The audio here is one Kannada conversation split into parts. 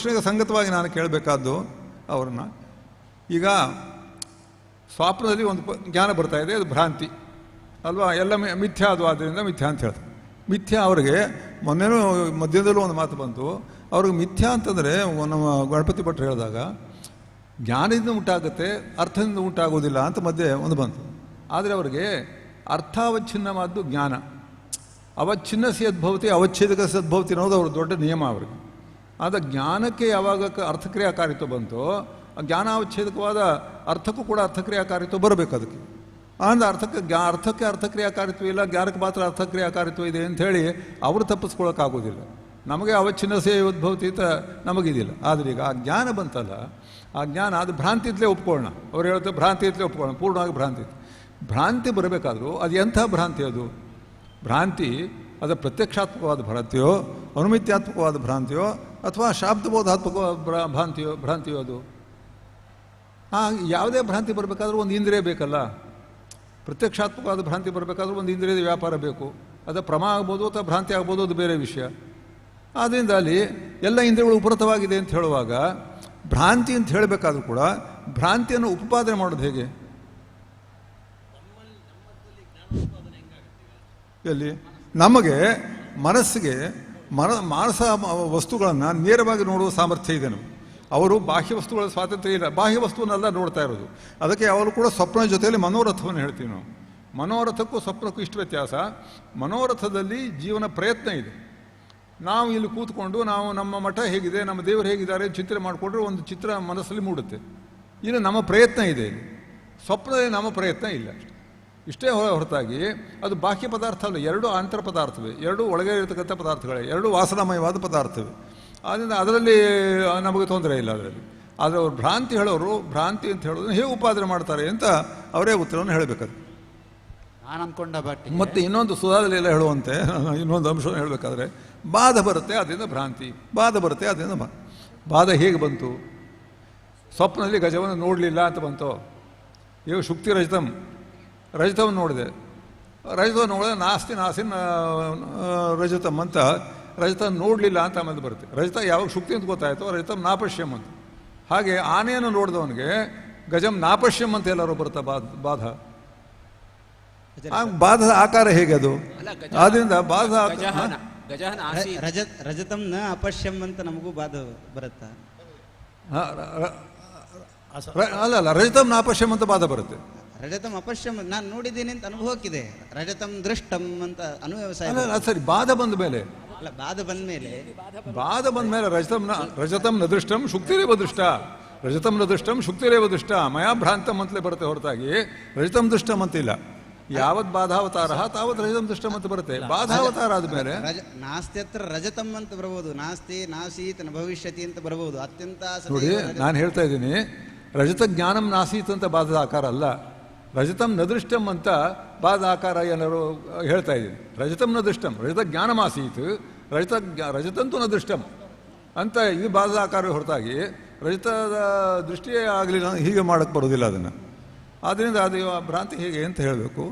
ಪ್ರಶ್ನೆಗೆ ಸಂಗತವಾಗಿ ನಾನು ಕೇಳಬೇಕಾದ್ದು ಅವ್ರನ್ನ. ಈಗ ಸ್ವಪ್ನದಲ್ಲಿ ಒಂದು ಜ್ಞಾನ ಬರ್ತಾ ಇದೆ, ಅದು ಭ್ರಾಂತಿ ಅಲ್ವಾ, ಎಲ್ಲ ಮಿಥ್ಯಾ ಅದು, ಆದ್ದರಿಂದ ಮಿಥ್ಯಾ ಅಂತ ಹೇಳ್ತಾರೆ. ಮಿಥ್ಯಾ ಅವ್ರಿಗೆ ಮೊನ್ನೆನೂ ಮಧ್ಯದಲ್ಲೂ ಒಂದು ಮಾತು ಬಂತು, ಅವ್ರಿಗೆ ಮಿಥ್ಯಾ ಅಂತಂದರೆ ನಮ್ಮ ಗಣಪತಿ ಭಟ್ರು ಹೇಳಿದಾಗ ಜ್ಞಾನದಿಂದ ಉಂಟಾಗುತ್ತೆ, ಅರ್ಥದಿಂದ ಉಂಟಾಗೋದಿಲ್ಲ ಅಂತ ಮಧ್ಯೆ ಒಂದು ಬಂತು. ಆದರೆ ಅವರಿಗೆ ಅರ್ಥಾವಚ್ಛಿನ್ನವಾದ್ದು ಜ್ಞಾನ, ಅವಚ್ಛಿನ್ನ ಸದ್ಭವತಿ ಅವಚ್ಛೇದಕ ಸದ್ಭವತಿ ಅನ್ನೋದು ಅವ್ರ ದೊಡ್ಡ ನಿಯಮ ಅವ್ರಿಗೆ. ಆದ ಜ್ಞಾನಕ್ಕೆ ಯಾವಾಗ ಅರ್ಥಕ್ರಿಯಾಕಾರಿತ್ವ ಬಂತೋ ಜ್ಞಾನಾವಚ್ಛೇದಕವಾದ ಅರ್ಥಕ್ಕೂ ಕೂಡ ಅರ್ಥಕ್ರಿಯಾಕಾರಿತ್ವ ಬರಬೇಕು. ಅದಕ್ಕೆ ಅಂದರೆ ಅರ್ಥಕ್ಕೆ ಅರ್ಥಕ್ರಿಯಾಕಾರಿತ್ವ ಇಲ್ಲ, ಜ್ಞಾನಕ್ಕೆ ಮಾತ್ರ ಅರ್ಥಕ್ರಿಯಾಕಾರಿತ್ವ ಇದೆ ಅಂಥೇಳಿ ಅವರು ತಪ್ಪಿಸ್ಕೊಳ್ಳೋಕ್ಕಾಗೋದಿಲ್ಲ. ನಮಗೆ ಅವಚ್ಛಿನ್ನ ಉದ್ಭವತಿ ಅಂತ ನಮಗಿದಿಲ್ಲ. ಆದರೆ ಈಗ ಆ ಜ್ಞಾನ ಬಂತಲ್ಲ, ಆ ಜ್ಞಾನ ಅದು ಭ್ರಾಂತಿ ಇತ್ತಲೇ ಒಪ್ಕೊಳ್ಳೋಣ. ಅವ್ರು ಹೇಳ್ತಾರೆ ಭ್ರಾಂತಿ ಇತ್ತಲೇ ಒಪ್ಕೊಳ್ಳೋಣ, ಪೂರ್ಣವಾಗಿ ಭ್ರಾಂತಿ ಬರಬೇಕಾದ್ರೂ ಅದು ಎಂಥ ಭ್ರಾಂತಿ? ಅದು ಭ್ರಾಂತಿ ಅದು ಪ್ರತ್ಯಕ್ಷಾತ್ಮಕವಾದ ಭ್ರಾಂತಿಯೋ, ಅನುಮಿತ್ಯಾತ್ಮಕವಾದ ಭ್ರಾಂತಿಯೋ, ಅಥವಾ ಶಾಬ್ದಬೋಧಾತ್ಮಕ ಭ್ರಾಂತಿಯೋ ಅದು? ಯಾವುದೇ ಭ್ರಾಂತಿ ಬರಬೇಕಾದ್ರೂ ಒಂದು ಇಂದ್ರಿಯ ಬೇಕಲ್ಲ. ಪ್ರತ್ಯಕ್ಷಾತ್ಮಕವಾದ ಭ್ರಾಂತಿ ಬರಬೇಕಾದ್ರೂ ಒಂದು ಇಂದ್ರಿಯದ ವ್ಯಾಪಾರ ಬೇಕು. ಅದು ಪ್ರಮಾ ಆಗ್ಬೋದು ಅಥವಾ ಭ್ರಾಂತಿ ಆಗ್ಬೋದು, ಅದು ಬೇರೆ ವಿಷಯ. ಆದ್ದರಿಂದ ಅಲ್ಲಿ ಎಲ್ಲ ಇಂದ್ರಿಯಗಳು ಉಪರತವಾಗಿದೆ ಅಂತ ಹೇಳುವಾಗ ಭ್ರಾಂತಿ ಅಂತ ಹೇಳಬೇಕಾದ್ರೂ ಕೂಡ ಭ್ರಾಂತಿಯನ್ನು ಉಪಪಾದನೆ ಮಾಡೋದು ಹೇಗೆ? ಎಲ್ಲಿ ನಮಗೆ ಮನಸ್ಸಿಗೆ ಮಾನಸ ವಸ್ತುಗಳನ್ನು ನೇರವಾಗಿ ನೋಡುವ ಸಾಮರ್ಥ್ಯ ಇದೆ ನಮಗೆ. ಅವರು ಬಾಹ್ಯ ವಸ್ತುಗಳ ಸ್ವಾತಂತ್ರ್ಯ ಇಲ್ಲ, ಬಾಹ್ಯ ವಸ್ತುವನ್ನೆಲ್ಲ ನೋಡ್ತಾ ಇರೋದು. ಅದಕ್ಕೆ ಅವರು ಕೂಡ ಸ್ವಪ್ನ ಜೊತೆಯಲ್ಲಿ ಮನೋರಥವನ್ನು ಹೇಳ್ತೀವಿ ನಾವು. ಮನೋರಥಕ್ಕೂ ಸ್ವಪ್ನಕ್ಕೂ ಇಷ್ಟು ವ್ಯತ್ಯಾಸ. ಮನೋರಥದಲ್ಲಿ ಜೀವನ ಪ್ರಯತ್ನ ಇದೆ. ನಾವು ಇಲ್ಲಿ ಕೂತ್ಕೊಂಡು ನಾವು ನಮ್ಮ ಮಠ ಹೇಗಿದೆ, ನಮ್ಮ ದೇವರು ಹೇಗಿದ್ದಾರೆ ಚಿಂತನೆ ಮಾಡಿಕೊಂಡ್ರೆ ಒಂದು ಚಿತ್ರ ಮನಸ್ಸಲ್ಲಿ ಮೂಡುತ್ತೆ. ಇಲ್ಲಿ ನಮ್ಮ ಪ್ರಯತ್ನ ಇದೆ. ಇಲ್ಲಿ ಸ್ವಪ್ನದಲ್ಲಿ ನಮ್ಮ ಪ್ರಯತ್ನ ಇಲ್ಲ. ಇಷ್ಟೇ ಹೊರತಾಗಿ ಅದು ಬಾಹ್ಯ ಪದಾರ್ಥ ಅಲ್ಲ, ಎರಡೂ ಆಂತರ ಪದಾರ್ಥವೇ, ಎರಡೂ ಒಳಗೆ ಇರತಕ್ಕಂಥ ಪದಾರ್ಥಗಳೇ, ಎರಡೂ ವಾಸನಾಮಯವಾದ ಪದಾರ್ಥವೇ. ಆದ್ದರಿಂದ ಅದರಲ್ಲಿ ನಮಗೆ ತೊಂದರೆ ಇಲ್ಲ ಅದರಲ್ಲಿ. ಆದರೆ ಅವರು ಭ್ರಾಂತಿ ಹೇಳೋರು ಭ್ರಾಂತಿ ಅಂತ ಹೇಳೋದನ್ನು ಹೇಗೆ ಉಪಾದನೆ ಮಾಡ್ತಾರೆ ಅಂತ ಅವರೇ ಉತ್ತರವನ್ನು ಹೇಳಬೇಕಾದ್ರೆ. ನಾನು ಅಂದ್ಕೊಂಡ ಮತ್ತು ಇನ್ನೊಂದು ಸುಧಾದಲ್ಲಿ ಎಲ್ಲ ಹೇಳುವಂತೆ ಇನ್ನೊಂದು ಅಂಶವನ್ನು ಹೇಳಬೇಕಾದ್ರೆ ಬಾಧ ಬರುತ್ತೆ, ಅದರಿಂದ ಭ್ರಾಂತಿ. ಬಾಧ ಬರುತ್ತೆ, ಅದರಿಂದ ಬಾಧ ಹೇಗೆ ಬಂತು? ಸ್ವಪ್ನದಲ್ಲಿ ಗಜವನ್ನು ನೋಡಲಿಲ್ಲ ಅಂತ ಬಂತು. ಇವಾಗ ಶುಕ್ತಿ ರಜತವನ್ನು ನೋಡಿದೆ. ರಜತವನ್ನು ನೋಡಿದ್ರೆ ನಾಸ್ತಿ ರಜತಮ್ ಅಂತ ರಜತ ನೋಡಲಿಲ್ಲ ಅಂತ ಆಮೇಲೆ ಬರುತ್ತೆ. ರಜತ ಯಾವಾಗ ಶುಕ್ತಿ ಅಂತ ಗೊತ್ತಾಯಿತು, ರಜತಮ್ ನಾಪಶ್ಯಮ್ ಅಂತ. ಹಾಗೆ ಆನೆಯನ್ನು ನೋಡಿದವನಿಗೆ ಗಜಂ ನಾಪಶ್ಯಮ್ ಅಂತ ಎಲ್ಲರೂ ಬರುತ್ತೆ ಬಾಧದ ಆಕಾರ ಹೇಗೆ ಅದು? ಆದ್ದರಿಂದ ರಜತಂ ನ ಅಪಶ್ಯಂ ಅಂತ ನಮಗೂ ಬಾಧ ಬರುತ್ತಾ? ಅಲ್ಲ, ರಜತಂ ನಾಪಶ್ಯಂ ಅಂತ ಬಾಧ ಬರುತ್ತೆ. ರಜತಂ ಅಪಶ್ಯಂ ನಾನು ನೋಡಿದ್ದೀನಿ ಅಂತ ಅನುಭವಕ್ಕಿದೆ. ರಜತಂ ದೃಷ್ಟಂ ಅಂತ ಅನುವ್ಯವಸಾಯ. ಸರಿ, ಬಾಧ ಬಂದ ಮೇಲೆ ಅಲ್ಲ, ಬಾಧ ಬಂದ ಮೇಲೆ ರಜತಂ ನ ದೃಷ್ಟಂ ಶುಕ್ತಿರೇವ ದೃಷ್ಟ, ರಜತಂ ನ ದೃಷ್ಟಂ ಶುಕ್ತಿರೇವ ದೃಷ್ಟ, ಮಯಾ ಭ್ರಾಂತಂ ಅಂತಲೇ ಬರುತ್ತೆ ಹೊರತಾಗಿ ರಜತಂ ದೃಷ್ಟಂ ಅಂತಿಲ್ಲ. ಯಾವತ್ ಬಾಧಾವತಾರ ತಾವತ್ ರಜತಂ ದೃಷ್ಟಂ ಅಂತ ಬರುತ್ತೆ. ಬಾಧಾವತಾರ ಆದ್ಮೇಲೆ ನಾಸ್ತಿ ಹತ್ರ ರಜತಂ ಅಂತ ಬರಬಹುದು, ನಾಸ್ತಿ ನಾಸೀತ್ ಭವಿಷ್ಯತಿ ಅಂತ ಬರಬಹುದು. ಅತ್ಯಂತ ನೋಡಿ, ನಾನು ಹೇಳ್ತಾ ಇದ್ದೀನಿ, ರಜತ ಜ್ಞಾನಂ ನಾಸೀತ್ ಅಂತ ಬಾಧದ ಆಕಾರ ಅಲ್ಲ, ರಜತಂ ನ ದೃಷ್ಟಂ ಅಂತ ಬಾಧ ಆಕಾರ ಏನಾರು ಹೇಳ್ತಾ ಇದ್ದೀನಿ. ರಜತಂ ನ ದೃಷ್ಟಂ, ರಜತ ಜ್ಞಾನಮಾಸೀತ್, ರಜತಂತೂ ನ ದೃಷ್ಟಂ ಅಂತ ಈ ಬಾಧದ ಆಕಾರ ಹೊರತಾಗಿ ರಜತದ ದೃಷ್ಟಿಯೇ ಆಗಲಿಲ್ಲ, ಹೀಗೆ ಮಾಡಕ್ಕೆ ಬರೋದಿಲ್ಲ ಅದನ್ನು. ಆದ್ದರಿಂದ ಅದು ಭ್ರಾಂತಿ ಹೇಗೆ ಅಂತ ಹೇಳಬೇಕು.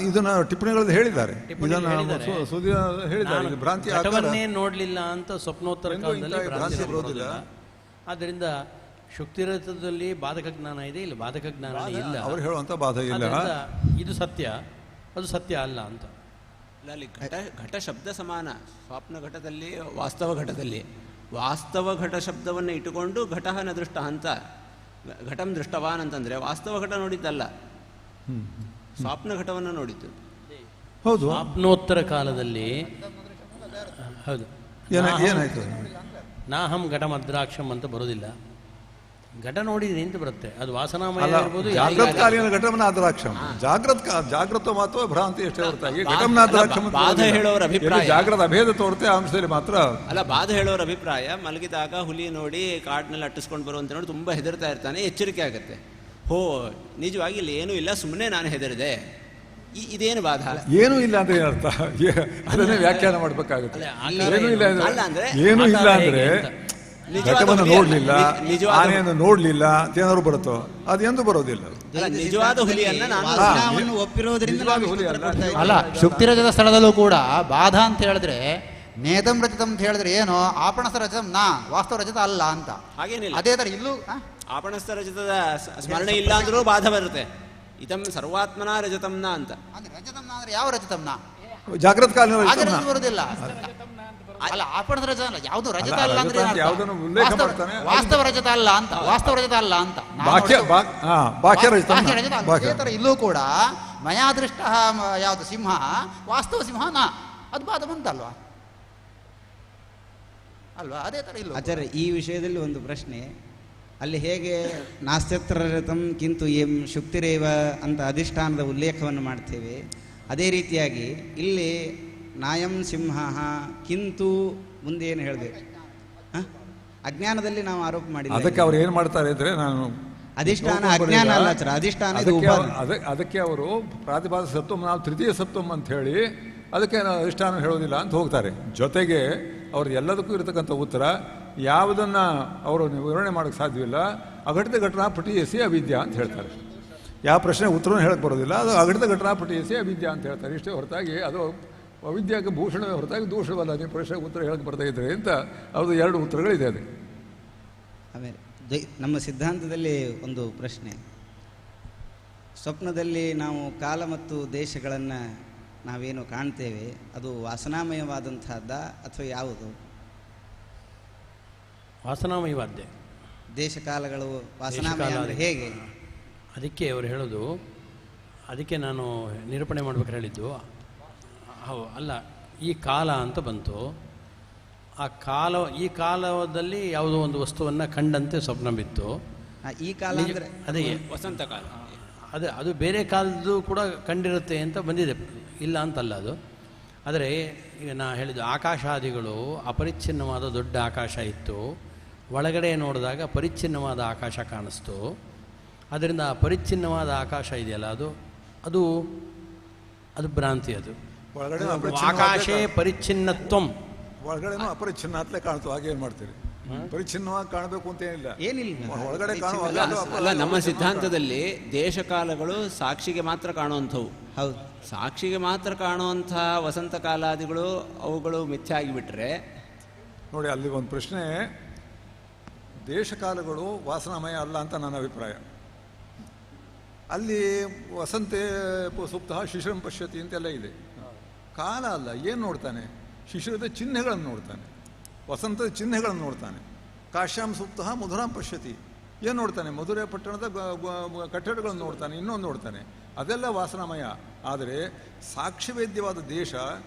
ಇದನ್ನ ಟಿಪ್ಪಣಿಗಳಲ್ಲಿ ಹೇಳಿದ್ದಾರೆ, ಹೇಳಿದ್ದಾರೆ ಭ್ರಾಂತಿ ನೋಡಲಿಲ್ಲ ಅಂತ ಸ್ವಪ್ನೋತ್ತರ ಕಾಲದಲ್ಲಿ ಬರೋದಿಲ್ಲ. ಆದ್ದರಿಂದ ಶುಕ್ತಿರಥದಲ್ಲಿ ಬಾಧಕ ಜ್ಞಾನ ಇದೆ, ಇಲ್ಲಿ ಬಾಧಕ ಜ್ಞಾನ ಇಲ್ಲ. ಅವ್ರು ಹೇಳುವಂತ ಬಾಧ ಇಲ್ಲ. ಇದು ಸತ್ಯ, ಅದು ಸತ್ಯ ಅಲ್ಲ ಅಂತ. ಅಲ್ಲಿ ಘಟ ಶಬ್ದ ಸಮಾನ. ಸ್ವಪ್ನ ಘಟದಲ್ಲಿ ವಾಸ್ತವ ಘಟದಲ್ಲಿ ವಾಸ್ತವ ಘಟ ಶಬ್ದವನ್ನು ಇಟ್ಟುಕೊಂಡು ಘಟನ ದೃಷ್ಟ ಅಂತ ಘಟಂ ದೃಷ್ಟವಾನ್ ಅಂತಂದ್ರೆ ವಾಸ್ತವ ಘಟ ನೋಡಿದ್ದಲ್ಲ, ಸ್ವಪ್ನ ಘಟವನ್ನು ನೋಡಿದ್ದು. ಹೌದು, ಸ್ವಪ್ನೋತ್ತರ ಕಾಲದಲ್ಲಿ ಹೌದು. ಏನಾಯ್ತು? ನಾಹಂ ಘಟ ಮದ್ರಾಕ್ಷಂ ಅಂತ ಬರೋದಿಲ್ಲ, ಘಟ ನೋಡಿದ್ರಿ ಅಂತ ಬರುತ್ತೆ. ಅದು ವಾಸನಾಮಯ ಇರ್ಬೋದು. ಜಾಗೃತಕಾಲೀನ ಘಟಮನಾದ್ರಾಕ್ಷಂ, ಜಾಗೃತ ಮಾತ್ರ ಭ್ರಾಂತಿ ಎಷ್ಟೇ ಹೊರತಾಗಿ ಘಟಮನಾದ್ರಾಕ್ಷಂ ಬಾಧ ಹೇಳೋರ ಅಭಿಪ್ರಾಯ ಜಾಗೃತ ಅಭೇದ ತೋರುತ್ತೆ ಆ ಅಂಶದಲ್ಲಿ ಮಾತ್ರ ಅಲ್ಲ. ಬಾಧ ಹೇಳೋರ ಅಭಿಪ್ರಾಯ, ಮಲಗಿದಾಗ ಹುಲಿ ನೋಡಿ ಕಾಡಿನಲ್ಲಿ ಅಟ್ಟಿಸ್ಕೊಂಡು ಬರುವಂತ ನೋಡಿ ತುಂಬಾ ಹೆದರ್ತಾ ಇರ್ತಾನೆ, ಎಚ್ಚರಿಕೆ ಆಗುತ್ತೆ. ಹೋ, ನಿಜವಾಗಿ ಇಲ್ಲಿ ಏನೂ ಇಲ್ಲ, ಸುಮ್ಮನೆ ನಾನು ಹೆದರಿದೆ, ಇದೇನು ಬಾಧ? ಏನೂ ಇಲ್ಲ ಅಂದ್ರೆ ಏನರ್ಥ? ಅದನ್ನೇ ವ್ಯಾಖ್ಯಾನ ಮಾಡಬೇಕಾಗುತ್ತೆ. ಏನೂ ಇಲ್ಲ ಅಂದ್ರೆ ಘಟವನ್ನು ನೋಡ್ಲಿಲ್ಲ, ಆನೆಯನ್ನು ನೋಡ್ಲಿಲ್ಲ ಏನಾದ್ರು ಬರುತ್ತೋ ಅದು ಎಂದು ಬರೋದಿಲ್ಲ. ನಿಜವಾದ ಹುಲಿಯನ್ನ ಒಪ್ಪಿರೋದ್ರಿಂದ ಅಲ್ಲ, ಶುಕ್ತಿರಜದ ಸ್ಥಳದಲ್ಲೂ ಕೂಡ ಬಾಧ ಅಂತ ಹೇಳಿದ್ರೆ ನೇತಂ ರಚಿತಂ ಅಂತ ಹೇಳಿದ್ರೆ ಏನು, ಆಪಣಸ್ಥ ರಚಿತಂ ನಾ, ವಾಸ್ತವ ರಚಿತ ಅಲ್ಲ ಅಂತ. ಹಾಗೇನಿಲ್ಲ. ಅದೇ ಥರ ಇಲ್ಲೂ ಆಪಣಸ್ಥ ರಜತದ ಸ್ಮರಣೆ ಇಲ್ಲ ಅಂದ್ರೂ ಬಾಧ ಬರುತ್ತೆ. ಇದಂ ಸರ್ವಾತ್ಮನ ರಜತಂನ ಅಂತ. ಅಂದ್ರೆ ರಜತಂನ ಅಂದ್ರೆ ಯಾವ ರಜತಂನ? ಜಾಗೃತ ಕಾಲಿನ ಹಾಗೆ ರಜತ ಬರುದಿಲ್ಲ. ಅಲ್ಲ, ಆಪಣದ ರಜತ ಅಲ್ಲ, ಯಾವುದು ರಜತ ಅಲ್ಲ ಅಂದ್ರೆ ಯಾವುದನ್ನು ಉಲ್ಲೇಖ ಮಾಡ್ತಾನೆ ವಾಸ್ತವ ರಜತ ಅಲ್ಲ ಅಂತ, ವಾಸ್ತವ ರಜತ ಅಲ್ಲ ಅಂತ. ಬಾಹ್ಯ ರಜತ. ಅದೇ ಥರ ಇಲ್ಲೂ ಕೂಡ ಮಯಾ ದೃಷ್ಟ ಯಾವುದು ಸಿಂಹ ವಾಸ್ತವ ಸಿಂಹ ನಾ, ಅದು ಬಾಧ ಬಂತಲ್ವಾ ಅಲ್ವಾ? ಅದೇ ಥರ ಇಲ್ಲೂ ಆಚಾರ್ಯ, ಈ ವಿಷಯದಲ್ಲಿ ಒಂದು ಪ್ರಶ್ನೆ. ಅಲ್ಲಿ ಹೇಗೆ ನಾಸ್ತ್ಯತ್ರ ರಜತಂ ಕಿಂತು ಎಂ ಶುಕ್ತಿರೇವ ಅಂತ ಅಧಿಷ್ಠಾನದ ಉಲ್ಲೇಖವನ್ನು ಮಾಡ್ತೇವೆ, ಅದೇ ರೀತಿಯಾಗಿ ಇಲ್ಲಿ ನಾಯಂ ಸಿಂಹ ಕಿಂತು ಮುಂದೆ ಏನು ಹೇಳಬೇಕು? ಅಜ್ಞಾನದಲ್ಲಿ ನಾವು ಆರೋಪ ಮಾಡಿಲ್ಲ. ಅದಕ್ಕೆ ಅವ್ರು ಏನು ಮಾಡ್ತಾರೆ ಅಂದರೆ, ನಾನು ಅಧಿಷ್ಠಾನ ಅಜ್ಞಾನ ಅಲ್ಲ ಆಚಾರ್ಯ, ಅಧಿಷ್ಠಾನ ಇದು ಉಪಾಧಿ. ಅದಕ್ಕೆ ಅವರು ಪ್ರಾತಿಪಾದ ಸತ್ವಂ, ನಾವು ತೃತೀಯ ಸತ್ವಂ ಅಂತ ಹೇಳಿ ಅದಕ್ಕೆ ಅಧಿಷ್ಠಾನ ಹೇಳೋದಿಲ್ಲ ಅಂತ ಹೋಗ್ತಾರೆ. ಜೊತೆಗೆ ಅವ್ರು ಎಲ್ಲದಕ್ಕೂ ಇರತಕ್ಕಂಥ ಉತ್ತರ ಯಾವುದನ್ನು ಅವರು ವಿವರಣೆ ಮಾಡೋಕ್ಕೆ ಸಾಧ್ಯವಿಲ್ಲ, ಅಘಟಿತ ಘಟನಾ ಪುಟಿಯಸಿ ಅವಿದ್ಯಾ ಅಂತ ಹೇಳ್ತಾರೆ. ಯಾವ ಪ್ರಶ್ನೆ ಉತ್ತರನೂ ಹೇಳಕ್ಕೆ ಬರೋದಿಲ್ಲ, ಅದು ಅಘಟಿತ ಘಟನಾ ಪುಟಿಯಸಿ ಅವಿದ್ಯಾ ಅಂತ ಹೇಳ್ತಾರೆ. ಇಷ್ಟೇ ಹೊರತಾಗಿ ಅದು ಅವಿದ್ಯಾಕ್ಕೆ ಭೂಷಣವೇ ಹೊರತಾಗಿ ದೂಷಣವಲ್ಲ. ನೀವು ಪ್ರಶ್ನೆಗೆ ಉತ್ತರ ಹೇಳಕ್ಕೆ ಬರ್ತಾ ಇದ್ದೀರಿ ಅಂತ ಅವ್ರದ್ದು 2 ಉತ್ತರಗಳಿದೆ ಅದಕ್ಕೆ. ಆಮೇಲೆ ನಮ್ಮ ಸಿದ್ಧಾಂತದಲ್ಲಿ ಒಂದು ಪ್ರಶ್ನೆ. ಸ್ವಪ್ನದಲ್ಲಿ ನಾವು ಕಾಲ ಮತ್ತು ದೇಶಗಳನ್ನು ನಾವೇನು ಕಾಣ್ತೇವೆ ಅದು ವಾಸನಾಮಯವಾದಂತಹದ್ದ ಅಥವಾ ಯಾವುದು? ವಾಸನಾಮಯವಾದ್ದೆ. ದೇಶ ಕಾಲಗಳು ವಾಸನಾಮಯ ಅಂದರೆ ಹೇಗೆ? ಅದಕ್ಕೆ ಅವರು ಹೇಳೋದು, ಅದಕ್ಕೆ ನಾನು ನಿರೂಪಣೆ ಮಾಡ್ಬೇಕಾದ್ರೆ ಹೇಳಿದ್ದು ಅಲ್ಲ, ಈ ಕಾಲ ಅಂತ ಬಂತು. ಈ ಕಾಲದಲ್ಲಿ ಯಾವುದೋ ಒಂದು ವಸ್ತುವನ್ನು ಕಂಡಂತೆ ಸ್ವಪ್ನ ಬಿತ್ತು. ಈ ಕಾಲ ಅಂದರೆ ಅದೇ ವಸಂತ ಕಾಲ. ಅದು ಬೇರೆ ಕಾಲದ್ದು ಕೂಡ ಕಂಡಿರುತ್ತೆ ಅಂತ ಬಂದಿದೆ, ಇಲ್ಲ ಅಂತಲ್ಲ ಅದು. ಆದರೆ ಈಗ ನಾ ಹೇಳಿದ್ದು ಆಕಾಶಾದಿಗಳು ಅಪರಿಚ್ಛಿನ್ನವಾದ ದೊಡ್ಡ ಆಕಾಶ ಇತ್ತು, ಒಳಗಡೆ ನೋಡಿದಾಗ ಪರಿಚ್ಛಿನ್ನವಾದ ಆಕಾಶ ಕಾಣಿಸ್ತು. ಅದರಿಂದ ಪರಿಚ್ಛಿನ್ನವಾದ ಆಕಾಶ ಇದೆಯಲ್ಲ, ಅದು ಭ್ರಾಂತಿ. ಅದು ಆಕಾಶೇ ಪರಿಚ್ಛಿನ್ನತ್ವಂ, ಒಳಗಡೆನೂ ಅಪರಿಚ್ಛಿನ್ನ ಅಂತಲೇ ಕಾಣ್ತು. ಹಾಗೆ ಏನು ಮಾಡ್ತೀರಿ? ಪರಿಚ್ಛಿನ್ನವಾಗಿ ಕಾಣಬೇಕು ಅಂತ ಏನಿಲ್ಲ. ಒಳಗಡೆ ಅಲ್ಲ, ನಮ್ಮ ಸಿದ್ಧಾಂತದಲ್ಲಿ ದೇಶಕಾಲಗಳು ಸಾಕ್ಷಿಗೆ ಮಾತ್ರ ಕಾಣುವಂಥವು. ಹೌದು, ಸಾಕ್ಷಿಗೆ ಮಾತ್ರ ಕಾಣುವಂಥ ವಸಂತ ಕಾಲಾದಿಗಳು ಅವುಗಳು ಮಿಥ್ಯೆ ಆಗಿಬಿಟ್ರೆ ನೋಡಿ. ಅಲ್ಲಿ ಒಂದು ಪ್ರಶ್ನೆ, ದೇಶಕಾಲಗಳು ವಾಸನಾಮಯ ಅಲ್ಲ ಅಂತ ನನ್ನ ಅಭಿಪ್ರಾಯ. ಅಲ್ಲಿ ವಸಂತೆ ಸುಪ್ತ ಶಿಶಿರಂ ಪಶ್ಯತಿ ಅಂತೆಲ್ಲ ಇದೆ. ಕಾಲ ಅಲ್ಲ, ಏನು ನೋಡ್ತಾನೆ? ಶಿಶಿರದ ಚಿಹ್ನೆಗಳನ್ನು ನೋಡ್ತಾನೆ, ವಸಂತದ ಚಿಹ್ನೆಗಳನ್ನು ನೋಡ್ತಾನೆ. ಕಾಶ್ಯಾಂ ಸುಪ್ತ ಮಧುರಾಂ ಪಶ್ಯತಿ, ಏನು ನೋಡ್ತಾನೆ? ಮಧುರೆ ಪಟ್ಟಣದ ಕಟ್ಟಡಗಳನ್ನು ನೋಡ್ತಾನೆ, ಇನ್ನೊಂದು ನೋಡ್ತಾನೆ. ಅದೆಲ್ಲ ವಾಸನಾಮಯ. ಆದರೆ ಸಾಕ್ಷಿವೇದ್ಯವಾದ ದೇಶ,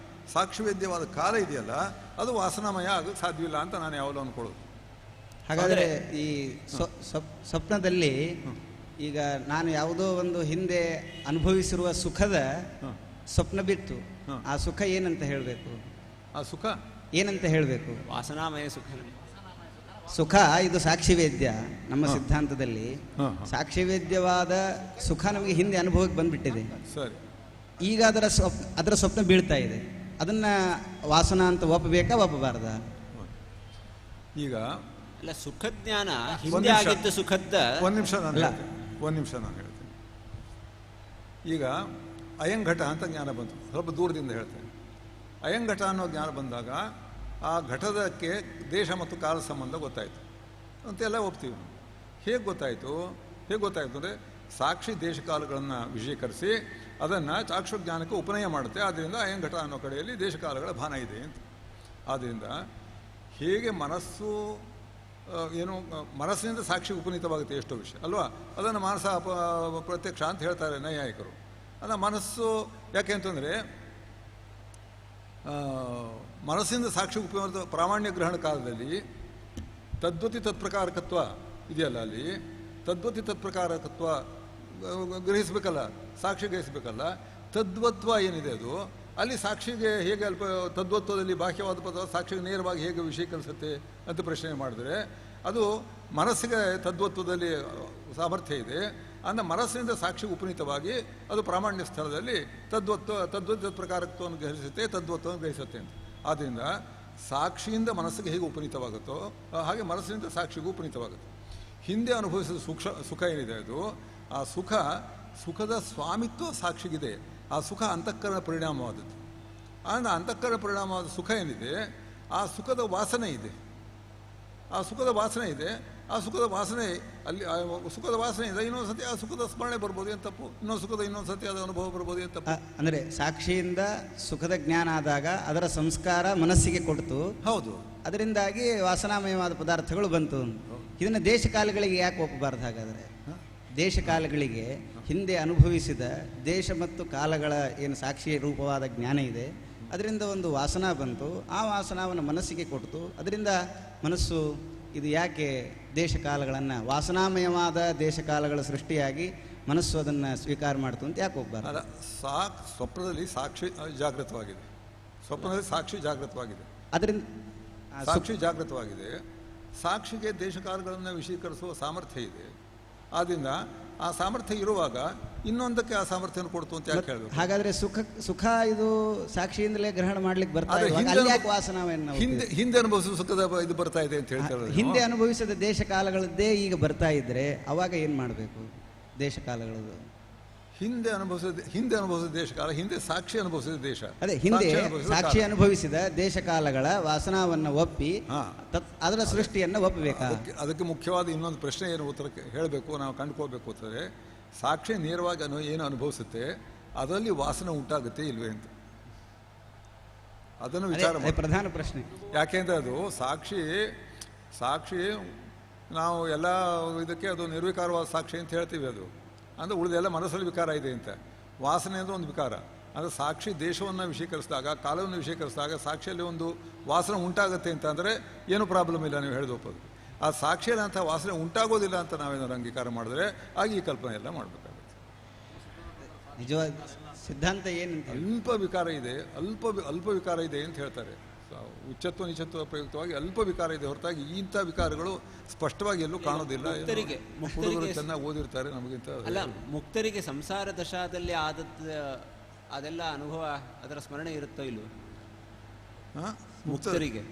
ಸಾಕ್ಷಿವೇದ್ಯವಾದ ಕಾಲ ಇದೆಯಲ್ಲ, ಅದು ವಾಸನಾಮಯ ಆಗಕ್ಕೆ ಸಾಧ್ಯವಿಲ್ಲ ಅಂತ ನಾನು ಯಾವಾಗಲೂ ಅಂದ್ಕೊಳ್ಳೋದು. ಹಾಗಾದರೆ ಈ ಸ್ವಪ್ನದಲ್ಲಿ ಈಗ ನಾನು ಯಾವುದೋ ಒಂದು ಹಿಂದೆ ಅನುಭವಿಸಿರುವ ಸುಖದ ಸ್ವಪ್ನ ಬಿತ್ತು, ಆ ಸುಖ ಏನಂತ ಹೇಳಬೇಕು? ಆ ಸುಖ ಏನಂತ ಹೇಳಬೇಕು? ವಾಸನಾಮಯ ಸುಖ. ಸುಖ ಇದು ಸಾಕ್ಷಿವೇದ್ಯ. ನಮ್ಮ ಸಿದ್ಧಾಂತದಲ್ಲಿ ಸಾಕ್ಷಿವೇದ್ಯವಾದ ಸುಖ ನಮಗೆ ಹಿಂದೆ ಅನುಭವಕ್ಕೆ ಬಂದ್ಬಿಟ್ಟಿದೆ. ಸರಿ, ಈಗ ಅದರ ಸ್ವಪ್ನ ಬೀಳ್ತಾ ಇದೆ. ಅದನ್ನ ವಾಸನ ಅಂತ ಒಪ್ಪಬೇಕಾ ಒಪ್ಪಬಾರ್ದ? ಈಗ ಅಲ್ಲ, ಸುಖಜ್ಞಾನ ಹಿಂದೆ ಆಗಿದ್ದ ಸುಖದ ಒಂದು ನಿಮಿಷ ನಾನು ಹೇಳ್ತೇನೆ. ಈಗ ಅಯಂಘಟ ಅಂತ ಜ್ಞಾನ ಬಂತು, ಸ್ವಲ್ಪ ದೂರದಿಂದ ಹೇಳ್ತೇನೆ. ಅಯಂಘಟ ಅನ್ನೋ ಜ್ಞಾನ ಬಂದಾಗ ಆ ಘಟದಕ್ಕೆ ದೇಶ ಮತ್ತು ಕಾಲ ಸಂಬಂಧ ಗೊತ್ತಾಯಿತು ಅಂತೆಲ್ಲ ಒಪ್ತೀವಿ ನಾವು. ಹೇಗೆ ಗೊತ್ತಾಯಿತು ಅಂದರೆ ಸಾಕ್ಷಿ ದೇಶಕಾಲಗಳನ್ನು ವಿಷಯೀಕರಿಸಿ ಅದನ್ನು ಚಾಕ್ಷುಜ್ಞಾನಕ್ಕೆ ಉಪನಯ ಮಾಡುತ್ತೆ. ಆದ್ದರಿಂದ ಅಯಂಘಟ ಅನ್ನೋ ಕಡೆಯಲ್ಲಿ ದೇಶಕಾಲಗಳ ಭಾನ ಇದೆ ಅಂತ. ಆದ್ದರಿಂದ ಹೇಗೆ ಮನಸ್ಸು ಮನಸ್ಸಿನಿಂದ ಸಾಕ್ಷಿ ಉಪನೀತವಾಗುತ್ತೆ ಎಷ್ಟೋ ವಿಷಯ ಅಲ್ವಾ, ಅದನ್ನು ಮಾನಸ ಪ್ರತ್ಯಕ್ಷ ಅಂತ ಹೇಳ್ತಾರೆ ನೈಯಾಯಿಕರು. ಅಲ್ಲ, ಮನಸ್ಸು ಯಾಕೆ ಅಂತಂದರೆ ಮನಸ್ಸಿಂದ ಸಾಕ್ಷಿ ಉಪಯೋಗ ಪ್ರಾಮಾಣ್ಯ ಗ್ರಹಣ ಕಾಲದಲ್ಲಿ ತದ್ವತಿ ತತ್ಪ್ರಕಾರಕತ್ವ ಇದೆಯಲ್ಲ, ಅಲ್ಲಿ ತದ್ವತಿ ತತ್ಪ್ರಕಾರಕತ್ವ ಗ್ರಹಿಸಬೇಕಲ್ಲ, ಸಾಕ್ಷಿ ಗ್ರಹಿಸಬೇಕಲ್ಲ. ತದ್ವತ್ವ ಏನಿದೆ ಅದು ಅಲ್ಲಿ ಸಾಕ್ಷಿಗೆ ಹೇಗೆ ತದ್ವತ್ವದಲ್ಲಿ ಬಾಹ್ಯವಾದ ಪದ ಸಾಕ್ಷಿಗೆ ನೇರವಾಗಿ ಹೇಗೆ ವಿಷಯೀಕರಿಸುತ್ತೆ ಅಂತ ಪ್ರಶ್ನೆ ಮಾಡಿದ್ರೆ, ಅದು ಮನಸ್ಸಿಗೆ ತದ್ವತ್ವದಲ್ಲಿ ಸಾಮರ್ಥ್ಯ ಇದೆ. ಅಂದರೆ ಮನಸ್ಸಿನಿಂದ ಸಾಕ್ಷಿ ಉಪನೀತವಾಗಿ ಅದು ಪ್ರಾಮಾಣ್ಯ ಸ್ಥಳದಲ್ಲಿ ತದ್ವತ್ ಪ್ರಕಾರತ್ವವನ್ನು ಗ್ರಹಿಸುತ್ತೆ, ತದ್ವತ್ವವನ್ನು ಗ್ರಹಿಸುತ್ತೆ ಅಂತ. ಆದ್ದರಿಂದ ಸಾಕ್ಷಿಯಿಂದ ಮನಸ್ಸಿಗೆ ಹೇಗೆ ಉಪನೀತವಾಗುತ್ತೋ ಹಾಗೆ ಮನಸ್ಸಿನಿಂದ ಸಾಕ್ಷಿಗೂ ಉಪನೀತವಾಗುತ್ತೆ. ಹಿಂದೆ ಅನುಭವಿಸಿದ ಸುಖ ಏನಿದೆ ಅದು, ಆ ಸುಖದ ಸ್ವಾಮಿತ್ವ ಸಾಕ್ಷಿಗಿದೆ. ಆ ಸುಖ ಅಂತಃಕರಣ ಪರಿಣಾಮವಾದದ್ದು. ಆನಂದ ಅಂತಃಕರಣ ಪರಿಣಾಮವಾದ ಸುಖ ಏನಿದೆ, ಆ ಸುಖದ ವಾಸನೆ ಇದೆ. ಆ ಸುಖದ ವಾಸನೆ ಇದೆ. ಆ ಸುಖದ ವಾಸನೆ ಅಲ್ಲಿ ಸುಖದ ವಾಸನೆಯಿಂದ ಇನ್ನೊಂದು ಸತಿ ಆ ಸುಖದ ಸ್ಮರಣೆ ಬರ್ಬೋದು, ಏನು ತಪ್ಪು? ಇನ್ನೊಂದು ಸತಿ ಅದರ ಅನುಭವ ಬರ್ಬೋದು, ಏನು ತಪ್ಪು? ಅಂದರೆ ಸಾಕ್ಷಿಯಿಂದ ಸುಖದ ಜ್ಞಾನ ಆದಾಗ ಅದರ ಸಂಸ್ಕಾರ ಮನಸ್ಸಿಗೆ ಕೊಡ್ತು, ಹೌದು, ಅದರಿಂದಾಗಿ ವಾಸನಾಮಯವಾದ ಪದಾರ್ಥಗಳು ಬಂತು. ಇದನ್ನು ದೇಶಕಾಲಗಳಿಗೆ ಯಾಕೆ ಒಪ್ಪಬಾರ್ದು ಹಾಗಾದರೆ? ದೇಶಕಾಲಗಳಿಗೆ ಹಿಂದೆ ಅನುಭವಿಸಿದ ದೇಶ ಮತ್ತು ಕಾಲಗಳ ಏನು ಸಾಕ್ಷಿ ರೂಪವಾದ ಜ್ಞಾನ ಇದೆ, ಅದರಿಂದ ಒಂದು ವಾಸನ ಬಂತು, ಆ ವಾಸನವನ್ನು ಮನಸ್ಸಿಗೆ ಕೊಡ್ತು, ಅದರಿಂದ ಮನಸ್ಸು ಇದು ಯಾಕೆ ದೇಶಕಾಲಗಳನ್ನು ವಾಸನಾಮಯವಾದ ದೇಶಕಾಲಗಳ ಸೃಷ್ಟಿಯಾಗಿ ಮನಸ್ಸು ಅದನ್ನು ಸ್ವೀಕಾರ ಮಾಡ್ತು ಅಂತ ಯಾಕೆ ಹೋಗ್ಬಾರ್ದು? ಅಲ್ಲ, ಸ್ವಪ್ನದಲ್ಲಿ ಸಾಕ್ಷಿ ಜಾಗೃತವಾಗಿದೆ. ಸ್ವಪ್ನದಲ್ಲಿ ಸಾಕ್ಷಿ ಜಾಗೃತವಾಗಿದೆ. ಅದರಿಂದ ಸಾಕ್ಷಿ ಜಾಗೃತವಾಗಿದೆ. ಸಾಕ್ಷಿಗೆ ದೇಶಕಾಲಗಳನ್ನು ವಿಷೀಕರಿಸುವ ಸಾಮರ್ಥ್ಯ ಇದೆ. ಆದ್ದರಿಂದ ಆ ಸಾಮರ್ಥ್ಯ ಇರುವಾಗ ಇನ್ನೊಂದಕ್ಕೆ ಆ ಸಾಮರ್ಥ್ಯ ಕೊಡ್ತು ಅಂತ ಯಾಕೆ ಹೇಳಬೇಕು? ಹಾಗಾದ್ರೆ ಸುಖ ಇದು ಸಾಕ್ಷಿಯಿಂದಲೇ ಗ್ರಹಣ ಮಾಡ್ಲಿಕ್ಕೆ ಬರ್ತಾ ಇದೆ. ಹಿಂದೆ ಅನುಭವಿಸುವ ಸುಖದ ಇದು ಬರ್ತಾ ಇದೆ ಅಂತ ಹೇಳ್ತಾರೆ. ಹಿಂದೆ ಅನುಭವಿಸಿದ ದೇಶ ಕಾಲಗಳದ್ದೇ ಈಗ ಬರ್ತಾ ಇದ್ರೆ ಅವಾಗ ಏನ್ ಮಾಡಬೇಕು? ದೇಶ ಕಾಲಗಳದ್ದು ಹಿಂದೆ ಅನುಭವಿಸಿದ ದೇಶ ಕಾಲ, ಹಿಂದೆ ಸಾಕ್ಷಿ ಅನುಭವಿಸಿದ ದೇಶ, ಅದೇ ಹಿಂದೆ ಸಾಕ್ಷಿ ಅನುಭವಿಸಿದ ದೇಶ ಕಾಲಗಳ ವಾಸನವನ್ನು ಒಪ್ಪಿ ಅದರ ಸೃಷ್ಟಿಯನ್ನು ಒಪ್ಪಬೇಕಾ? ಅದಕ್ಕೆ ಮುಖ್ಯವಾದ ಇನ್ನೊಂದು ಪ್ರಶ್ನೆ ಏನು ಉತ್ತರಕ್ಕೆ ಹೇಳಬೇಕು, ನಾವು ಕಂಡುಕೋಬೇಕು ಅಂತಂದರೆ, ಸಾಕ್ಷಿ ನೇರವಾಗಿ ಏನು ಅನುಭವಿಸುತ್ತೆ ಅದರಲ್ಲಿ ವಾಸನೆ ಉಂಟಾಗುತ್ತೆ ಇಲ್ವೇ ಅಂತ ಅದನ್ನು ವಿಚಾರ ಮಾಡಿ. ಪ್ರಧಾನ ಪ್ರಶ್ನೆ. ಯಾಕೆಂದರೆ ಅದು ಸಾಕ್ಷಿ ನಾವು ಎಲ್ಲ ಇದಕ್ಕೆ ಅದು ನಿರ್ವಿಕಾರವಾದ ಸಾಕ್ಷಿ ಅಂತ ಹೇಳ್ತೀವಿ. ಅದು ಅಂದರೆ ಉಳಿದೆಲ್ಲ ಮನಸ್ಸಲ್ಲಿ ವಿಕಾರ ಇದೆ ಅಂತ. ವಾಸನೆ ಅಂದರೆ ಒಂದು ವಿಕಾರ. ಅಂದರೆ ಸಾಕ್ಷಿ ದೇಶವನ್ನು ವಿಷೀಕರಿಸಿದಾಗ, ಕಾಲವನ್ನು ವಿಷೀಕರಿಸಿದಾಗ ಸಾಕ್ಷಿಯಲ್ಲಿ ಒಂದು ವಾಸನೆ ಉಂಟಾಗುತ್ತೆ ಅಂತ ಅಂದರೆ ಏನೂ ಪ್ರಾಬ್ಲಮ್ ಇಲ್ಲ, ನೀವು ಹೇಳಿದ ಒಪ್ಪೋದು. ಆ ಸಾಕ್ಷಿಯಲ್ಲಿ ಅಂಥ ವಾಸನೆ ಉಂಟಾಗೋದಿಲ್ಲ ಅಂತ ನಾವೇನಾದ್ರು ಅಂಗೀಕಾರ ಮಾಡಿದ್ರೆ ಆಗ ಈ ಕಲ್ಪನೆ ಎಲ್ಲ ಮಾಡಬೇಕಾಗುತ್ತೆ. ನಿಜವಾದ ಸಿದ್ಧಾಂತ ಏನು? ಅಲ್ಪ ವಿಕಾರ ಇದೆ, ಅಲ್ಪ ವಿಕಾರ ಇದೆ ಅಂತ ಹೇಳ್ತಾರೆ. ಉಚ್ಚತ್ವ ನಿಚತ್ವ ಪ್ರಯುಕ್ತವಾಗಿ ಅಲ್ಪ ವಿಕಾರ ಇದೆ ಹೊರತಾಗಿ ಇಂಥ ವಿಕಾರಗಳು ಸ್ಪಷ್ಟವಾಗಿ ಎಲ್ಲೂ ಕಾಣೋದಿಲ್ಲ. ಹುಡುಗರು ಚೆನ್ನಾಗಿ ಓದಿರ್ತಾರೆ ನಮಗಿಂತ. ಅಲ್ಲ, ಮುಕ್ತರಿಗೆ ಸಂಸಾರ ದಶಾದಲ್ಲಿ ಅದೆಲ್ಲ ಅನುಭವ, ಅದರ ಸ್ಮರಣೆ ಇರುತ್ತೋ ಇಲ್ವೋ? ಮುಕ್ತರಿಗೆ